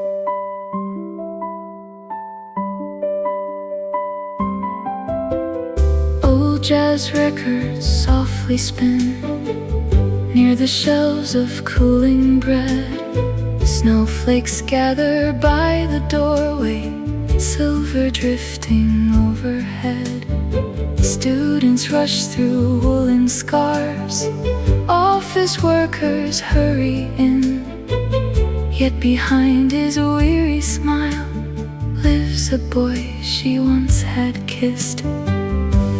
Old jazz records softly spin near the shelves of cooling bread. Snowflakes gather by the doorway, silver drifting overhead. Students rush through woolen scarves, office workers hurry in. Yet behind his weary smile lives a boy she once had kissed.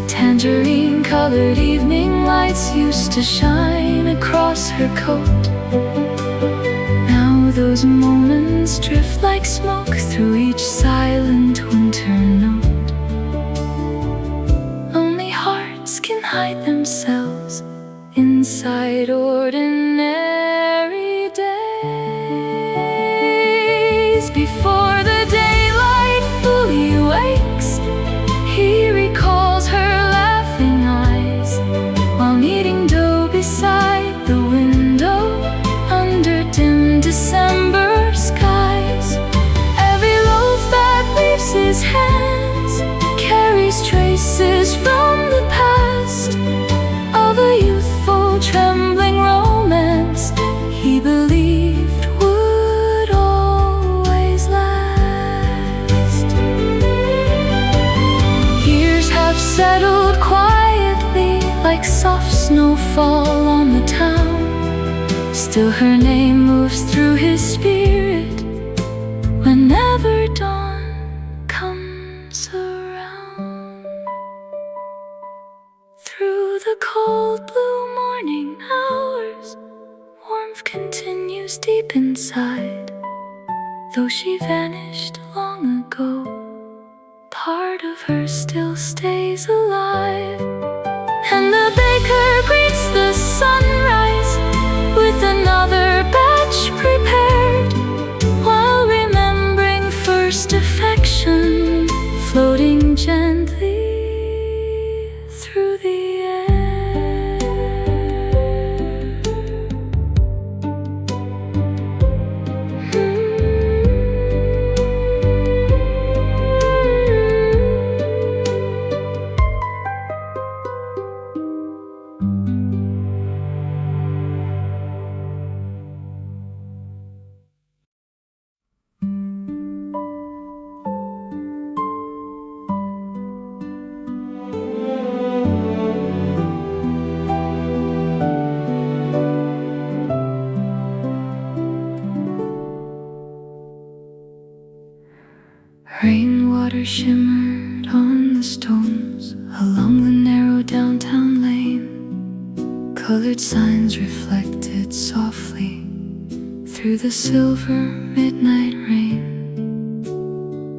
Tangerine-colored evening lights used to shine across her coat. Now those moments drift like smoke through each silent winter note. Only hearts can hide themselves inside ordinary days. Before the daylight fully wakes, he recalls her laughing eyes while kneading dough beside the window under dim December skies. Every loaf that leaves his hands carries traces from the past of a youthful trembling romance he believed would always last. Years have settled quietly like soft snowfall on the town. Still her name moves through his spirit whenever dawn comes around. Through the cold blue morning hours, warmth continues deep inside. Though she vanished long ago, part of her still stays alive. And the baker greets the sunrise with another batch prepared, while remembering first affection floating gently through the air. Rainwater shimmered on the stones along the narrow downtown lane. Colored signs reflected softly through the silver midnight rain.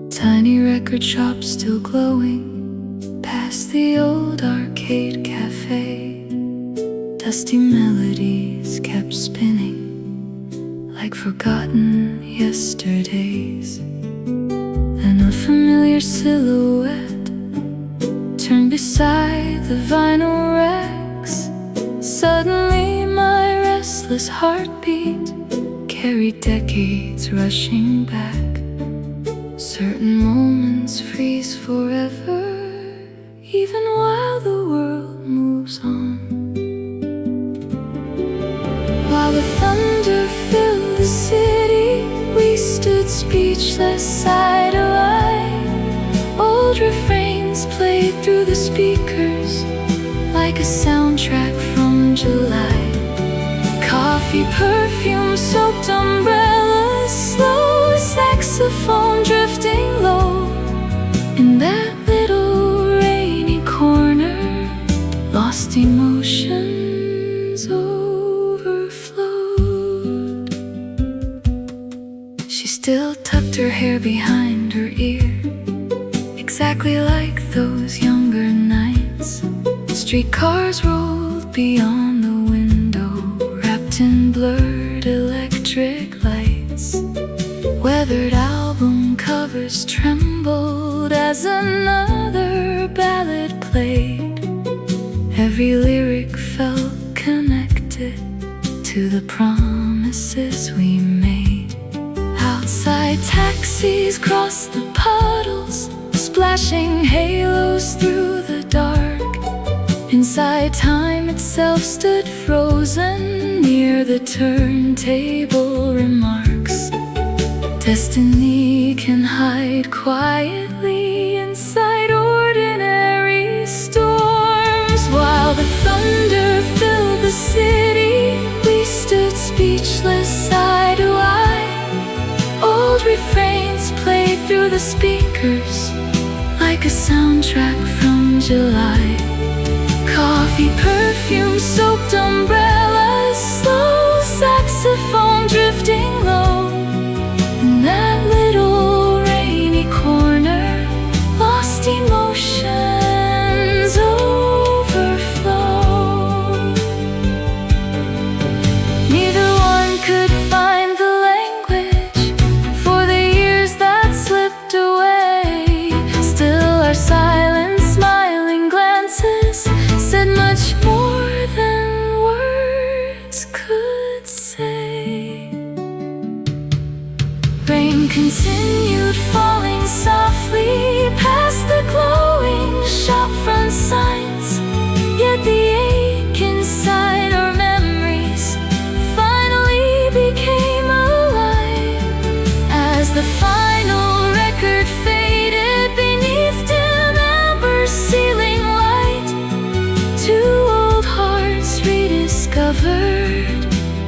Tiny record shops still glowing past the old arcade cafe. Dusty melodies kept spinning like forgotten yesterdays. Then a familiar silhouette turned beside the vinyl racks. Suddenly my restless heartbeat carried decades rushing back. Certain moments freeze forever, even while the world moves on. While the thunder filled the city, we stood speechless side to eye. Old refrains played through the speakers like a soundtrack from July. Coffee, perfume, soaked umbrellas exactly like those younger nights. Streetcars rolled beyond the window, wrapped in blurred electric lights. Weathered album covers trembled as another ballad played. Every lyric felt connected to the promises we made. Outside, taxis crossed the puddles, splashing halos through the dark. Inside, time itself stood frozen near the turntable remarks. Destiny can hide quietly inside ordinary storms. While the thunder filled the city, we stood speechless eye to eye. Old refrains played through the speakers like a soundtrack from July. Coffee, perfume, soaked umbrellas, slow saxophone drifting low. In that little rainy corner, lost emotions overflow. Neither one could find the language for the years that slipped away. Still our silent, smiling glances said much more than words could say. Rain continued falling softly past the glowing shopfront signs. Yet the ache inside our memories finally became alive. As the final record faded beneath dim amber ceiling light, two old hearts rediscovered,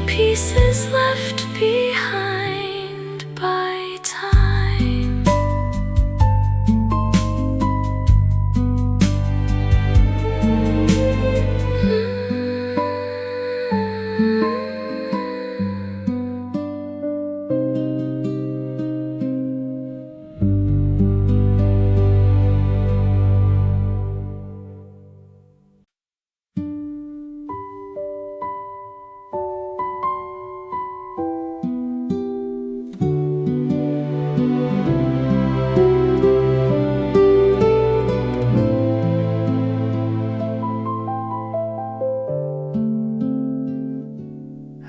pieces left behind by time.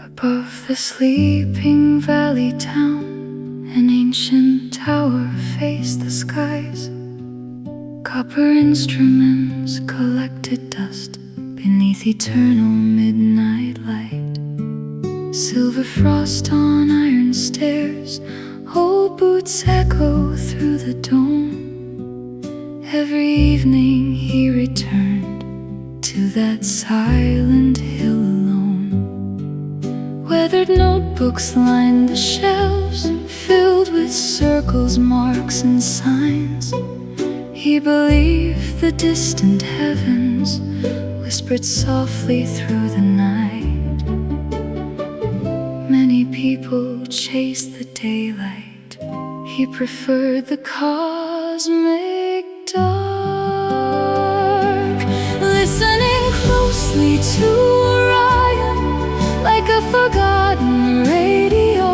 Above the sleeping valley town, an ancient tower faced the skies. Copper instruments collected dust beneath eternal midnight light. Silver frost on iron stairs, old boots echo through the dome. Every evening he returned to that silent hill alone. Weathered notebooks lined the shelves, filled with circles, marks, and signs. He believed the distant heavens whispered softly through the night. Many people chased the daylight, he preferred the cosmic dark. Listening closely to Orion, like a forgotten radio.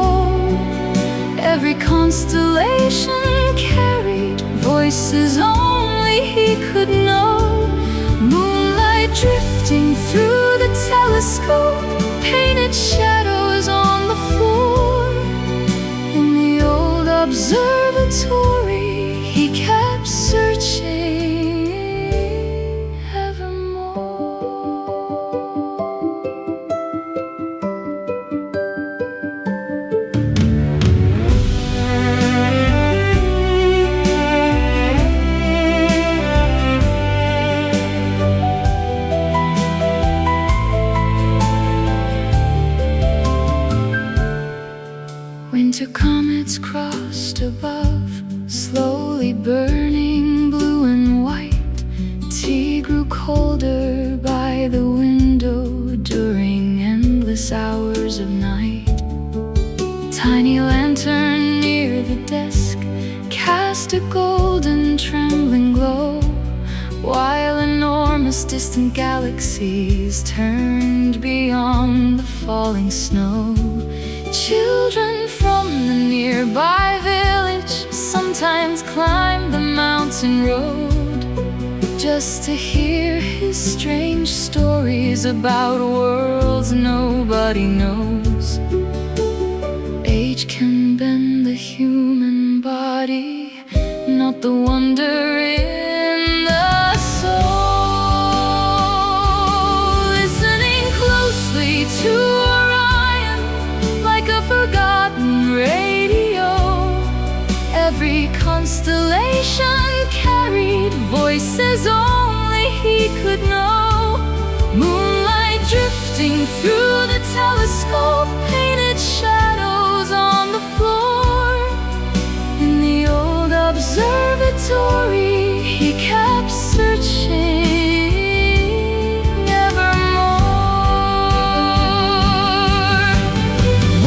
Every constellation carried voices only he could know. Moonlight drifting through the telescope painted shadows on the floor. In the old observatory he kept searching evermore. Winter comets crossed above, slowly burning blue and white. Tea grew colder by the window during endless hours of night. Tiny lantern near the desk cast a golden trembling glow. distant galaxies turned beyond the falling snow. Children from the nearby village sometimes climbed the mountain road just to hear his strange stories about worlds nobody knows. Age can bend the human body, not the wonder in the soul. Listening closely to Orion, like a forgotten radio, every constellation carried voices only he could know. Moonlight drifting through the telescope painted shadows on the floor. In the old observatory he kept searching evermore.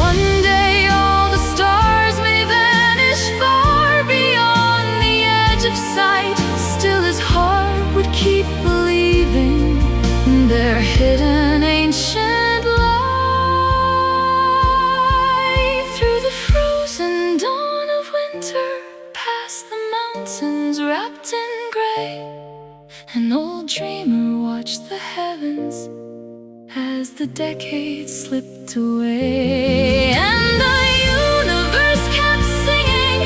One day all the stars may vanish far beyond the edge of sight. Still his heart would keep believing in their hidden ancient life. Through the frozen dawn of winter, past the mountains wrapped in gray, an old dreamer watched the heavens as the decades slipped away. And the universe kept singing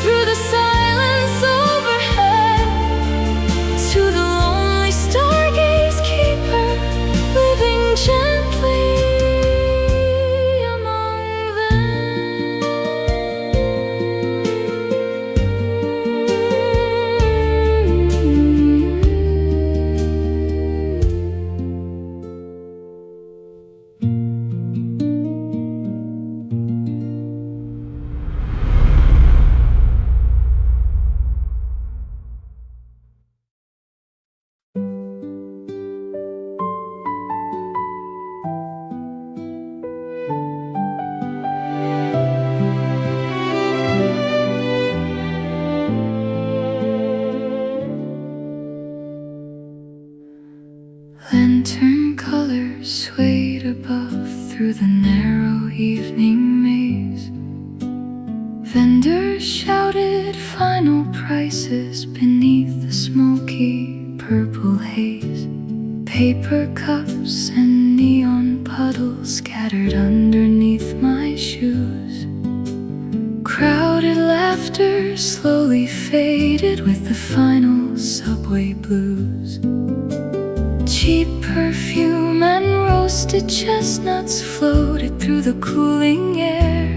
through the silence overhead to the lonely stargaze keeper living gently among them. Lantern colors swayed above through the narrow evening maze. Vendors shouted final prices beneath the smoky purple haze. Paper cups and neon puddles scattered underneath my shoes. Crowded laughter slowly faded with the final subway blues. Cheap perfume and roasted chestnuts floated through the cooling air.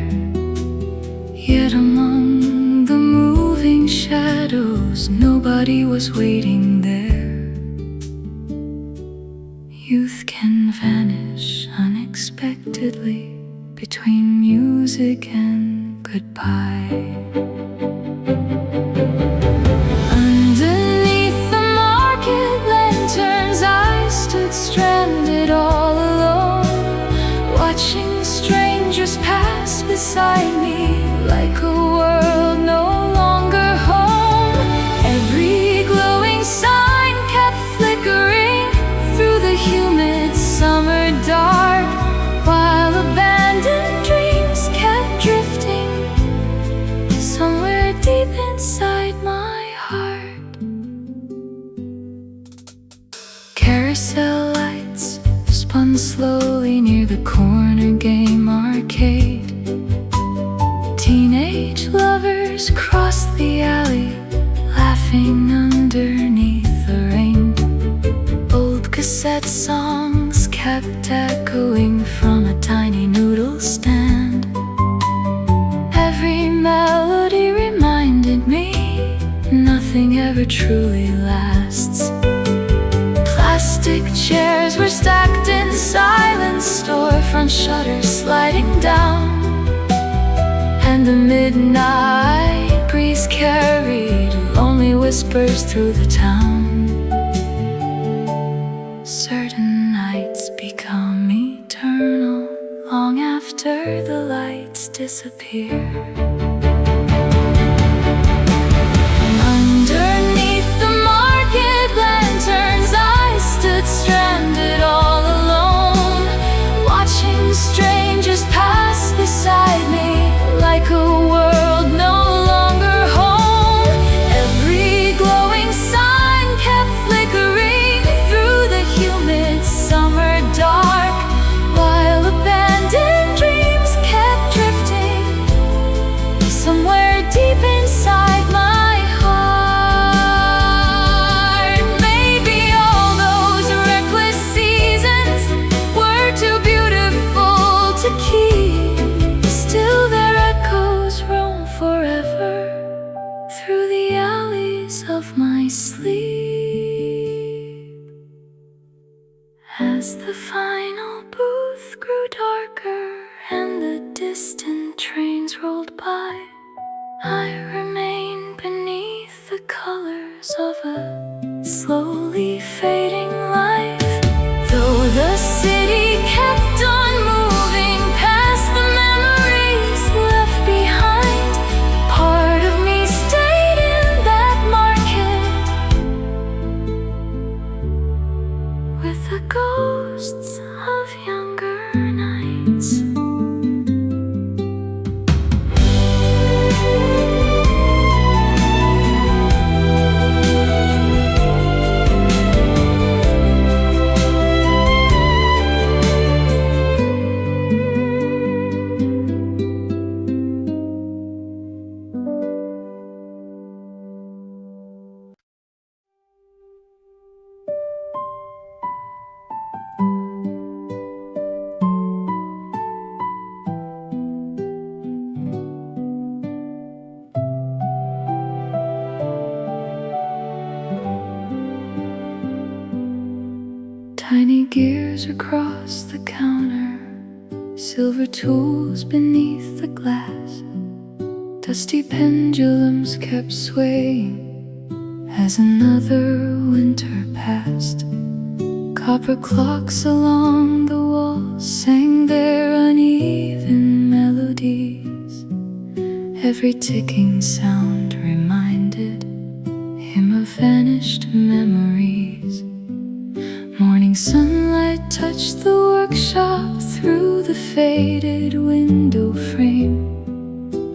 Yet among the moving shadows, nobody was waiting there. Youth can vanish unexpectedly between music and goodbye. Stranded all alone, watching strangers pass beside me like a world no longer home. Every glowing sign kept flickering through the humid summer dark, while abandoned dreams kept drifting somewhere deep inside my heart. Carousel lights spun slowly near the corner game arcade. Teenage lovers crossed the alley, laughing underneath the rain. Old cassette songs kept echoing from a tiny noodle stand. Every melody reminded me nothing ever truly lasts. Plastic chairs were stacked in silence, storefront shutters sliding down, and the midnight breeze carried lonely whispers through the town. Certain nights become eternal long after the lights disappear. Underneath the market lanterns I As the final booth grew darker and the distant trains rolled by, I remained beneath the colors of a slowly fading life. Though the city kept on moving past the memories left behind, part of me stayed in that market with the ghosts of younger nights. Tiny gears across the counter, silver tools beneath the glass. Dusty pendulums kept swaying as another winter passed. Copper clocks along the walls sang their uneven melodies. Every ticking sound reminded him of vanished memories. Morning sunlight touched the workshop through the faded window frame,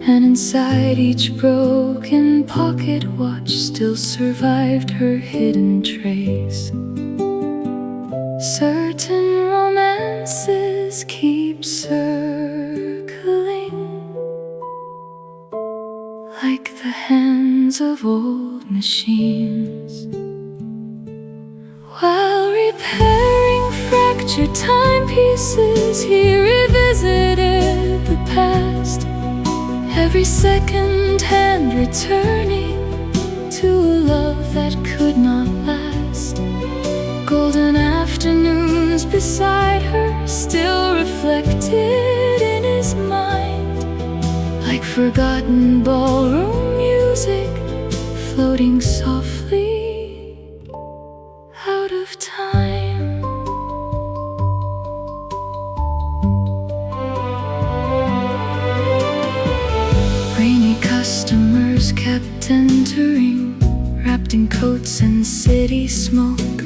and inside each broken pocket watch still survived her hidden trace. Certain romances keep circling like the hands of old machines. While repairing fractured timepieces, he revisited the past, every second hand returning to a love that could not last. Golden afternoons beside her still reflected in his mind, like forgotten ballroom music floating softly out of time. Rainy customers kept entering, wrapped in coats and city smoke.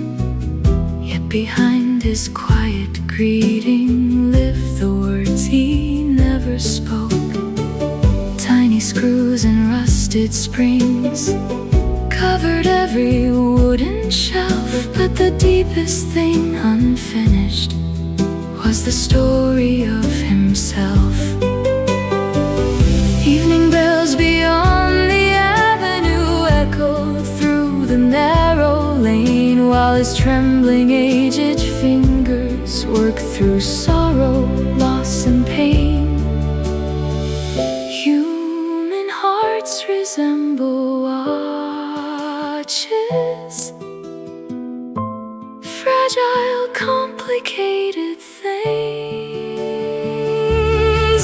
Yet behind his quiet greeting lived the words he never spoke. Tiny screws and rusted springs covered every wooden shelf, but the deepest thing unfinished was the story of himself. Evening bells beyond the avenue echoed through the narrow lane, while his trembling aged fingers worked through sorrow, loss and pain. Human hearts resemble watches, fragile, complicated things.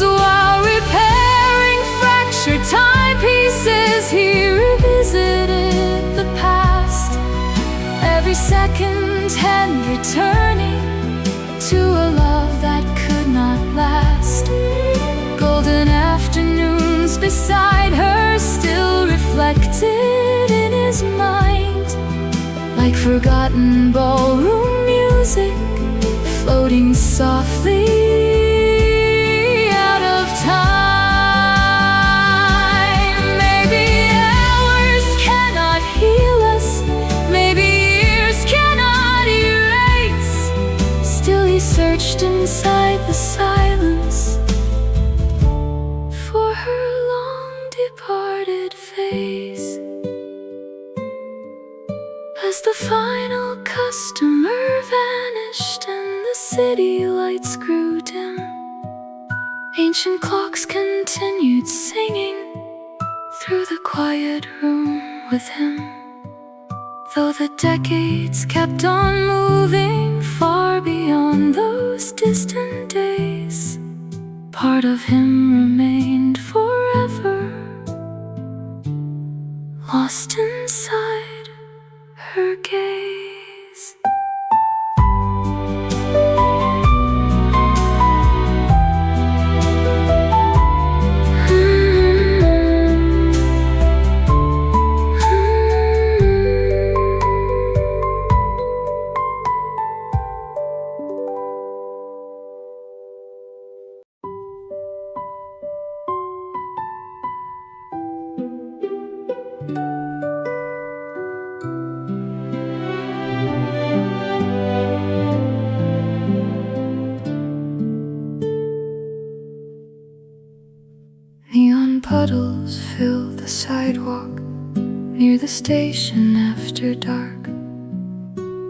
While repairing fractured timepieces, he revisited the past, every second hand returning to a love that could not last. Golden afternoons beside her still reflected in his mind, like forgotten ballroom music floating softly out of time. Maybe hours cannot heal us, maybe years cannot erase. Still he searched inside the silence for her long departed face. As the final customer vanished and the city lights grew dim, ancient clocks continued singing through the quiet room with him. Though the decades kept on moving far beyond those distant days. Part of him remained forever lost inside her gaze. Neon puddles fill the sidewalk near the station after dark.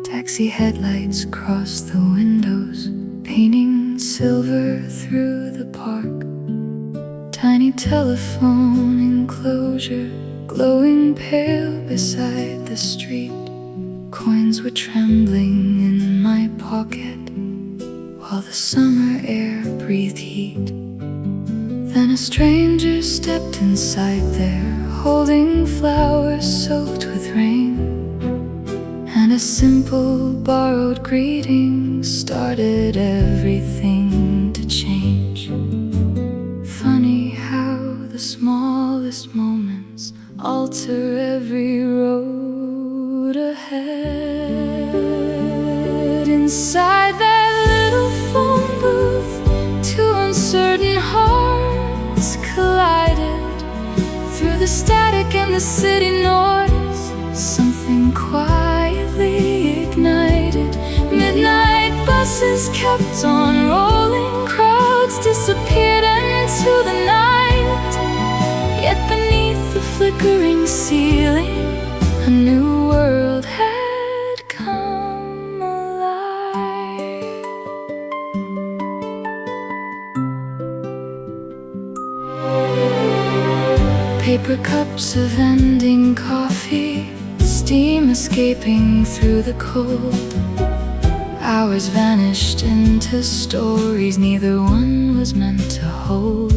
Taxi headlights cross the windows, painting silver through the park. Tiny telephone enclosure glowing pale beside the street. Coins were trembling in my pocket while the summer air breathed heat. Then a stranger stepped inside there, holding flowers soaked with rain. And a simple borrowed greeting started everything to change. Funny how the smallest moments alter every road ahead. Inside that little phone booth, two uncertain hearts collided. Through the static and the city noise, something quietly ignited. Midnight buses kept on rolling, crowds disappeared into the night. Yet beneath the flickering ceiling, a new world had come alive. Paper cups of ending coffee, steam escaping through the cold. Hours vanished into stories neither one was meant to hold.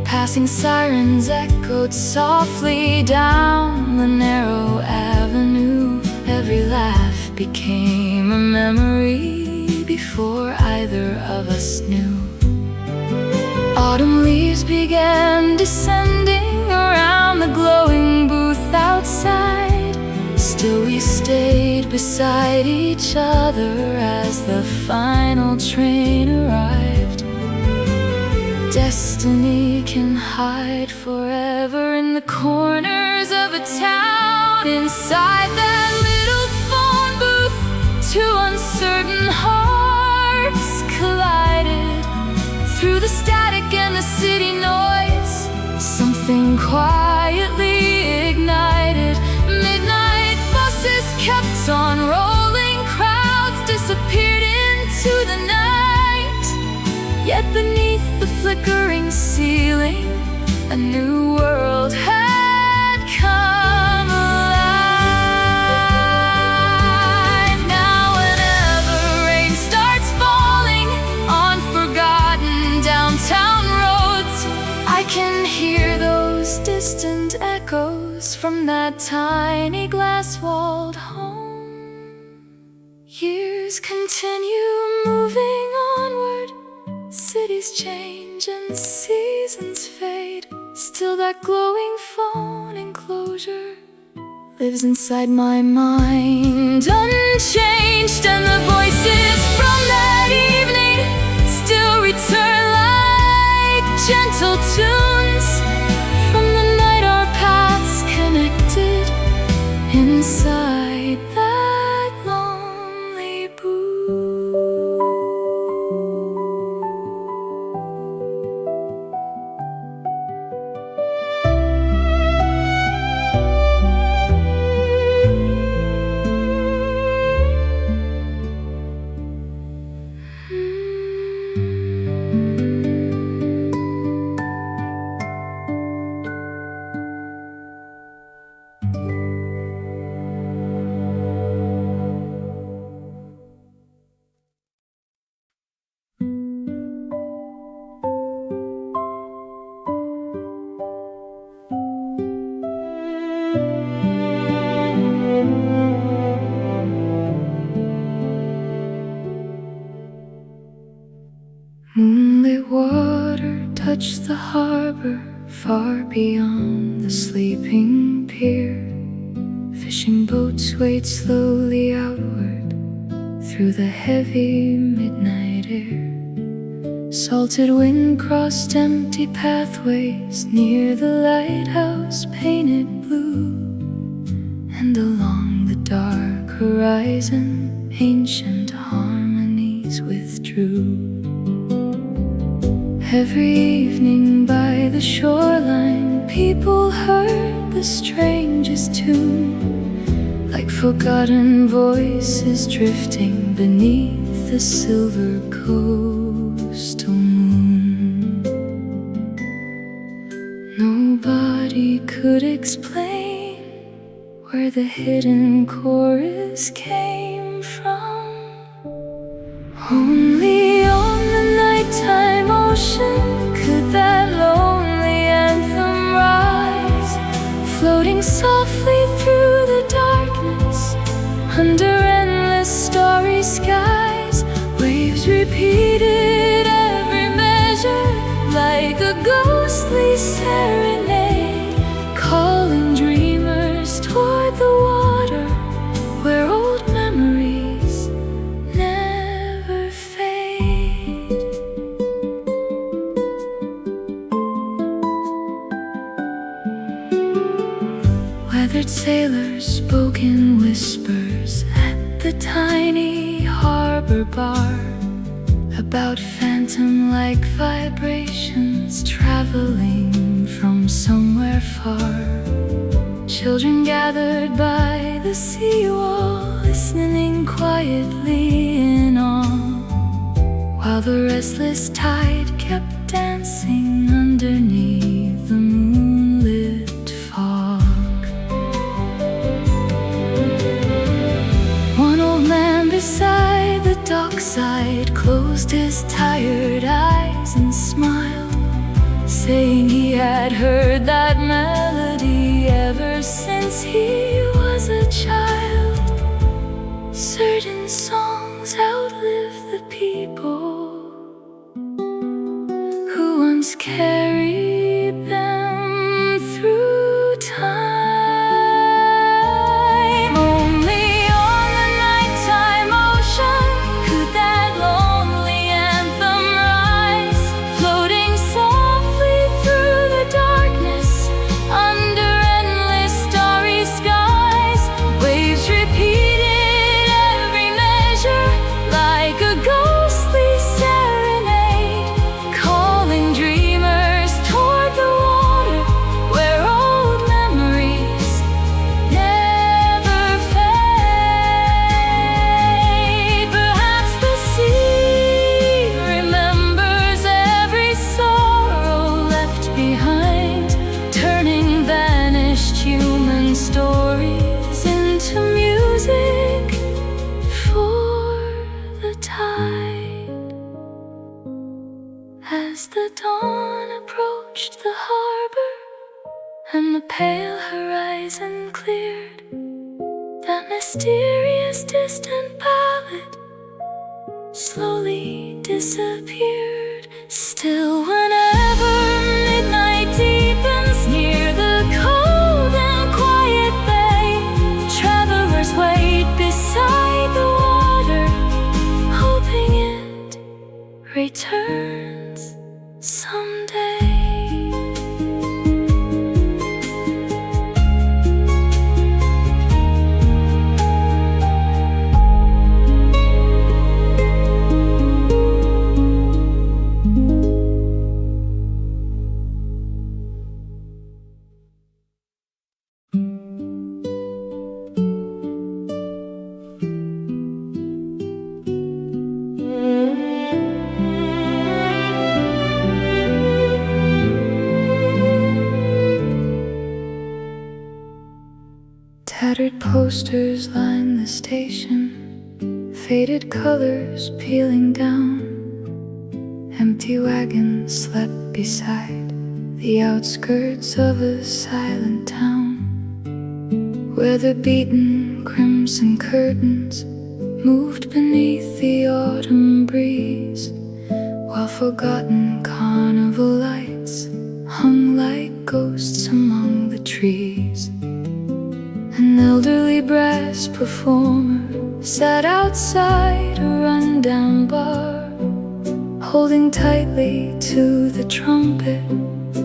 Passing sirens echoed softly down the narrow avenue. Every laugh became a memory before either of us knew. Autumn leaves began descending around the glowing booth outside. Still we stayed beside each other as the final train arrived. Destiny can hide forever in the corners of a town. Inside that little phone booth, two uncertain hearts collided. Through the static and the city noise, something quietly ignited. Midnight buses kept on rolling, crowds disappeared into the night. Yet beneath the flickering ceiling, a new world had come alive. Now whenever rain starts falling on forgotten downtown roads, I can hear those distant echoes from that tiny glass-walled home. Years continue moving onward, cities change and seasons fade. Still that glowing phone enclosure lives inside my mind unchanged. And the voices from that evening still return like gentle tunes. From the night our paths connected inside that lonely booth. water touched the harbor, far beyond the sleeping pier. Fishing boats swayed slowly outward through the heavy midnight air. Salted wind crossed empty pathways near the lighthouse painted blue, and along the dark horizon ancient harmonies withdrew. Every evening by the shoreline, people heard the strangest tune, like forgotten voices drifting beneath the silver coastal moon. Nobody could explain where the hidden chorus came from. Only on the nighttime ocean could that lonely anthem rise, floating softly through the darkness under endless starry skies. Waves repeated every measure like a ghostly serenade, calling dreamers toward the water where old memories never fade. Weathered sailors spoke in whispers at the tiny harbor bar, about phantom-like vibrations traveling from somewhere far. Children gathered by the seawall, listening quietly in awe, while the restless tide kept dancing underneath the moonlit fog. One old man beside the dockside closed his tired eyes and smiled, saying he had heard that melody ever since he was a child. Certain songs outlive the people who once carried them through time. Only on the nighttime ocean could that lonely anthem rise, floating softly through the darkness under endless starry skies. Waves repeated every measure like a ghostly serenade, calling dreamers toward the water where old memories never fade. Perhaps the sea remembers every sorrow left behind, turning vanished human stories into music for the tide. As the dawn approached the harbor and the pale horizon cleared, that mysterious distant ballad slowly disappeared. Still, whenever midnight deepens near the cold and quiet bay, travelers wait beside the water, hoping it returns someday. Tattered posters line the station, faded colors peeling down. Empty wagons slept beside the outskirts of a silent town, weather-beaten crimson curtains moved beneath the autumn breeze, while forgotten carnival lights hung like ghosts among the trees. An elderly brass performer sat outside a rundown bar, holding tightly to the trumpet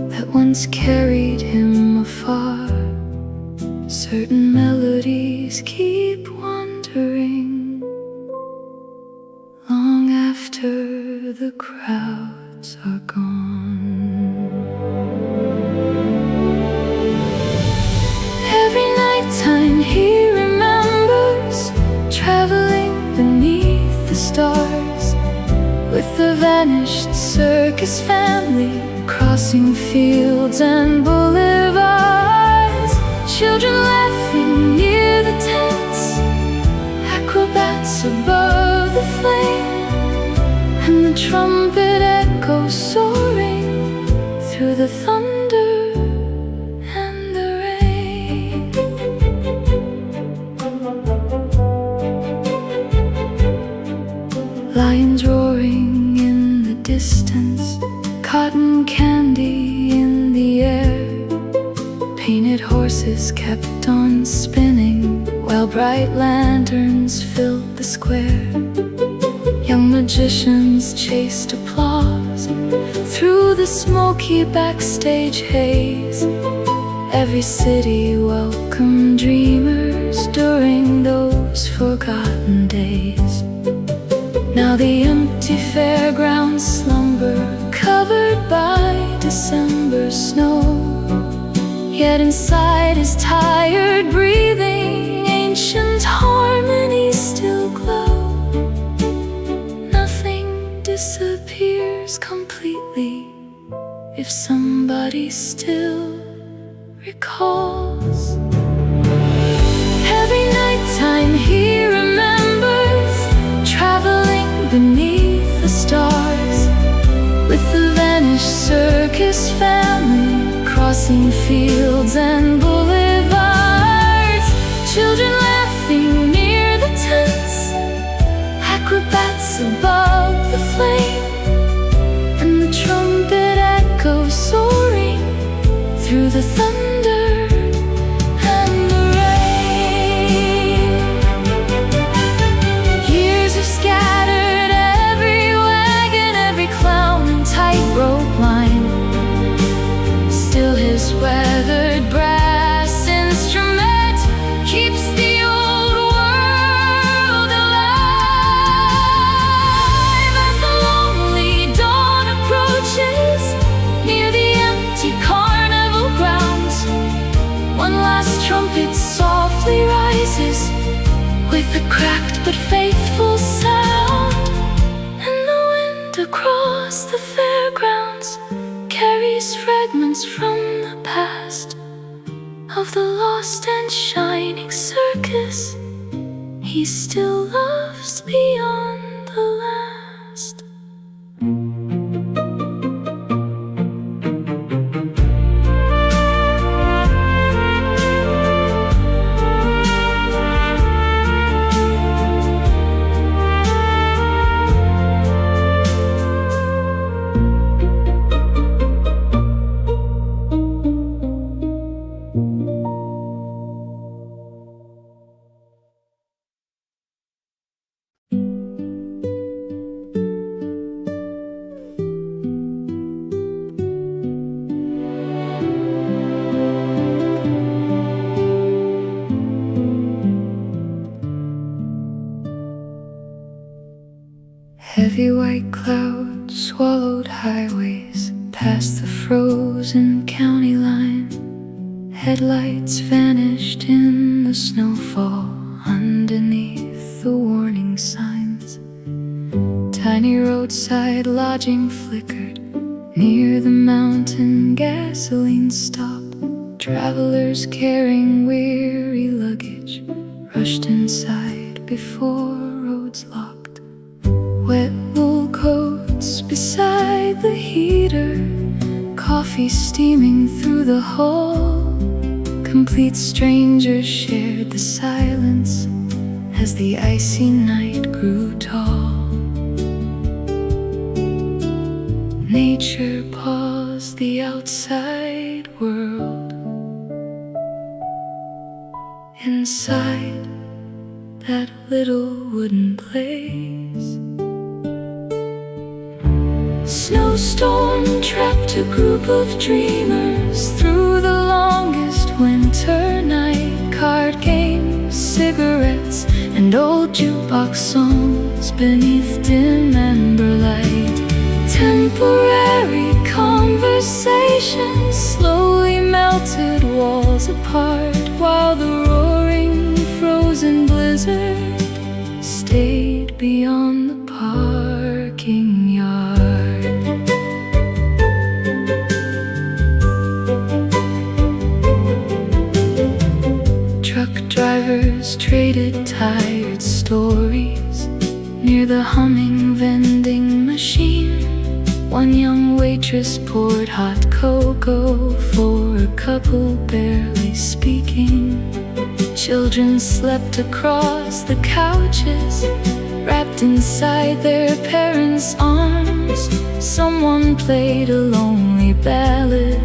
that once carried him afar. Certain melodies keep wandering long after the crowds are gone. Every nighttime he remembers traveling beneath the stars with the vanished circus family, crossing fields and boulevards. Children laughing near the tents, acrobats above the flame, and the trumpet echoes soaring through the thunder and the rain. Lions roaring in the distance, cotton candy in the air. Painted horses kept on spinning while bright lanterns filled the square. Young magicians chased applause through the smoky backstage haze. Every city welcomed dreamers during those forgotten days. Now the empty fairgrounds slumber, covered by December snow. Yet inside his tired breathing, ancient harmonies still glow. Nothing disappears completely if somebody still recalls. Every nighttime he remembers traveling beneath the stars with the vanished circus family, crossing fields and boulevards. Children laughing near the tents, acrobats above the flame, and the trumpet echoes soaring through the thunder and the rain. Years have scattered every wagon, every clown and tightrope line. Still his weathered brass instrument keeps the old world alive. As the lonely dawn approaches near the empty carnival grounds, one last trumpet softly rises with a cracked but faithful sound, and the wind across the fairgrounds carries fragments from the past of the lost and shining circus he still loves beyond the last. Heavy white clouds swallowed highways past the frozen county line. Headlights vanished in the snowfall underneath the warning signs. Tiny roadside lodging flickered near the mountain gasoline stop. Travelers carrying weary luggage rushed inside before roads locked. Wet wool coats beside the heater, coffee steaming through the hall. Complete strangers shared the silence as the icy night grew tall. that little wooden place. Snowstorm trapped a group of dreamers through the longest winter night. Card games, cigarettes, and old jukebox songs beneath dim amber light. Temporary conversations slowly melted walls apart, while the roaring frozen blizzard stayed beyond the parking yard. Truck drivers traded tired stories near the humming vending machine. One young waitress poured hot cocoa for a couple barely speaking. Children slept across the couches, wrapped inside their parents' arms. Someone played a lonely ballad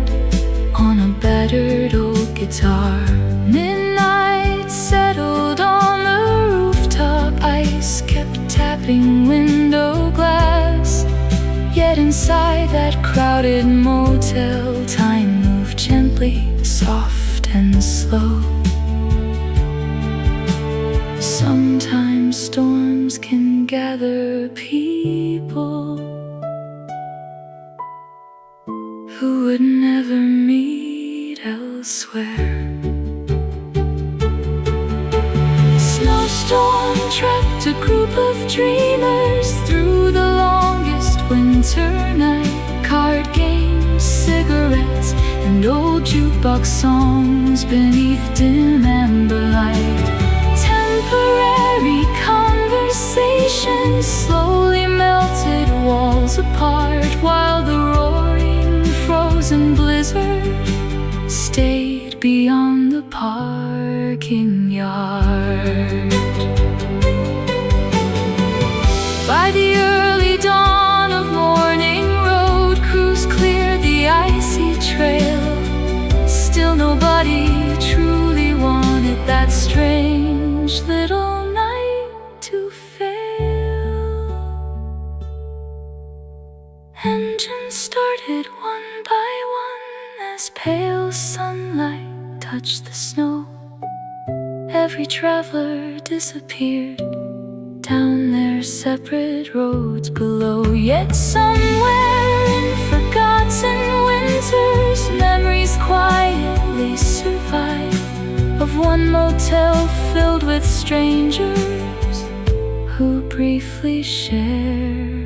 on a battered old guitar. Midnight settled on the rooftop, ice kept tapping window glass. Yet inside that crowded motel, time moved gently, soft and slow. Sometimes storms can gather people who would never meet elsewhere. Snowstorm trapped a group of dreamers through the longest winter night. Card games, cigarettes, and old jukebox songs beneath dim amber light. Temporary conversations slowly melted walls apart, while the roaring frozen blizzard stayed beyond the parking yard. By the early dawn of morning, road crews cleared the icy trail. Still nobody truly wanted that strange little night to fail. Engines started one by one as pale sunlight touched the snow. Every traveler disappeared down their separate roads below. Yet somewhere in forgotten winters, memories quietly survive of one motel filled with strangers who briefly shared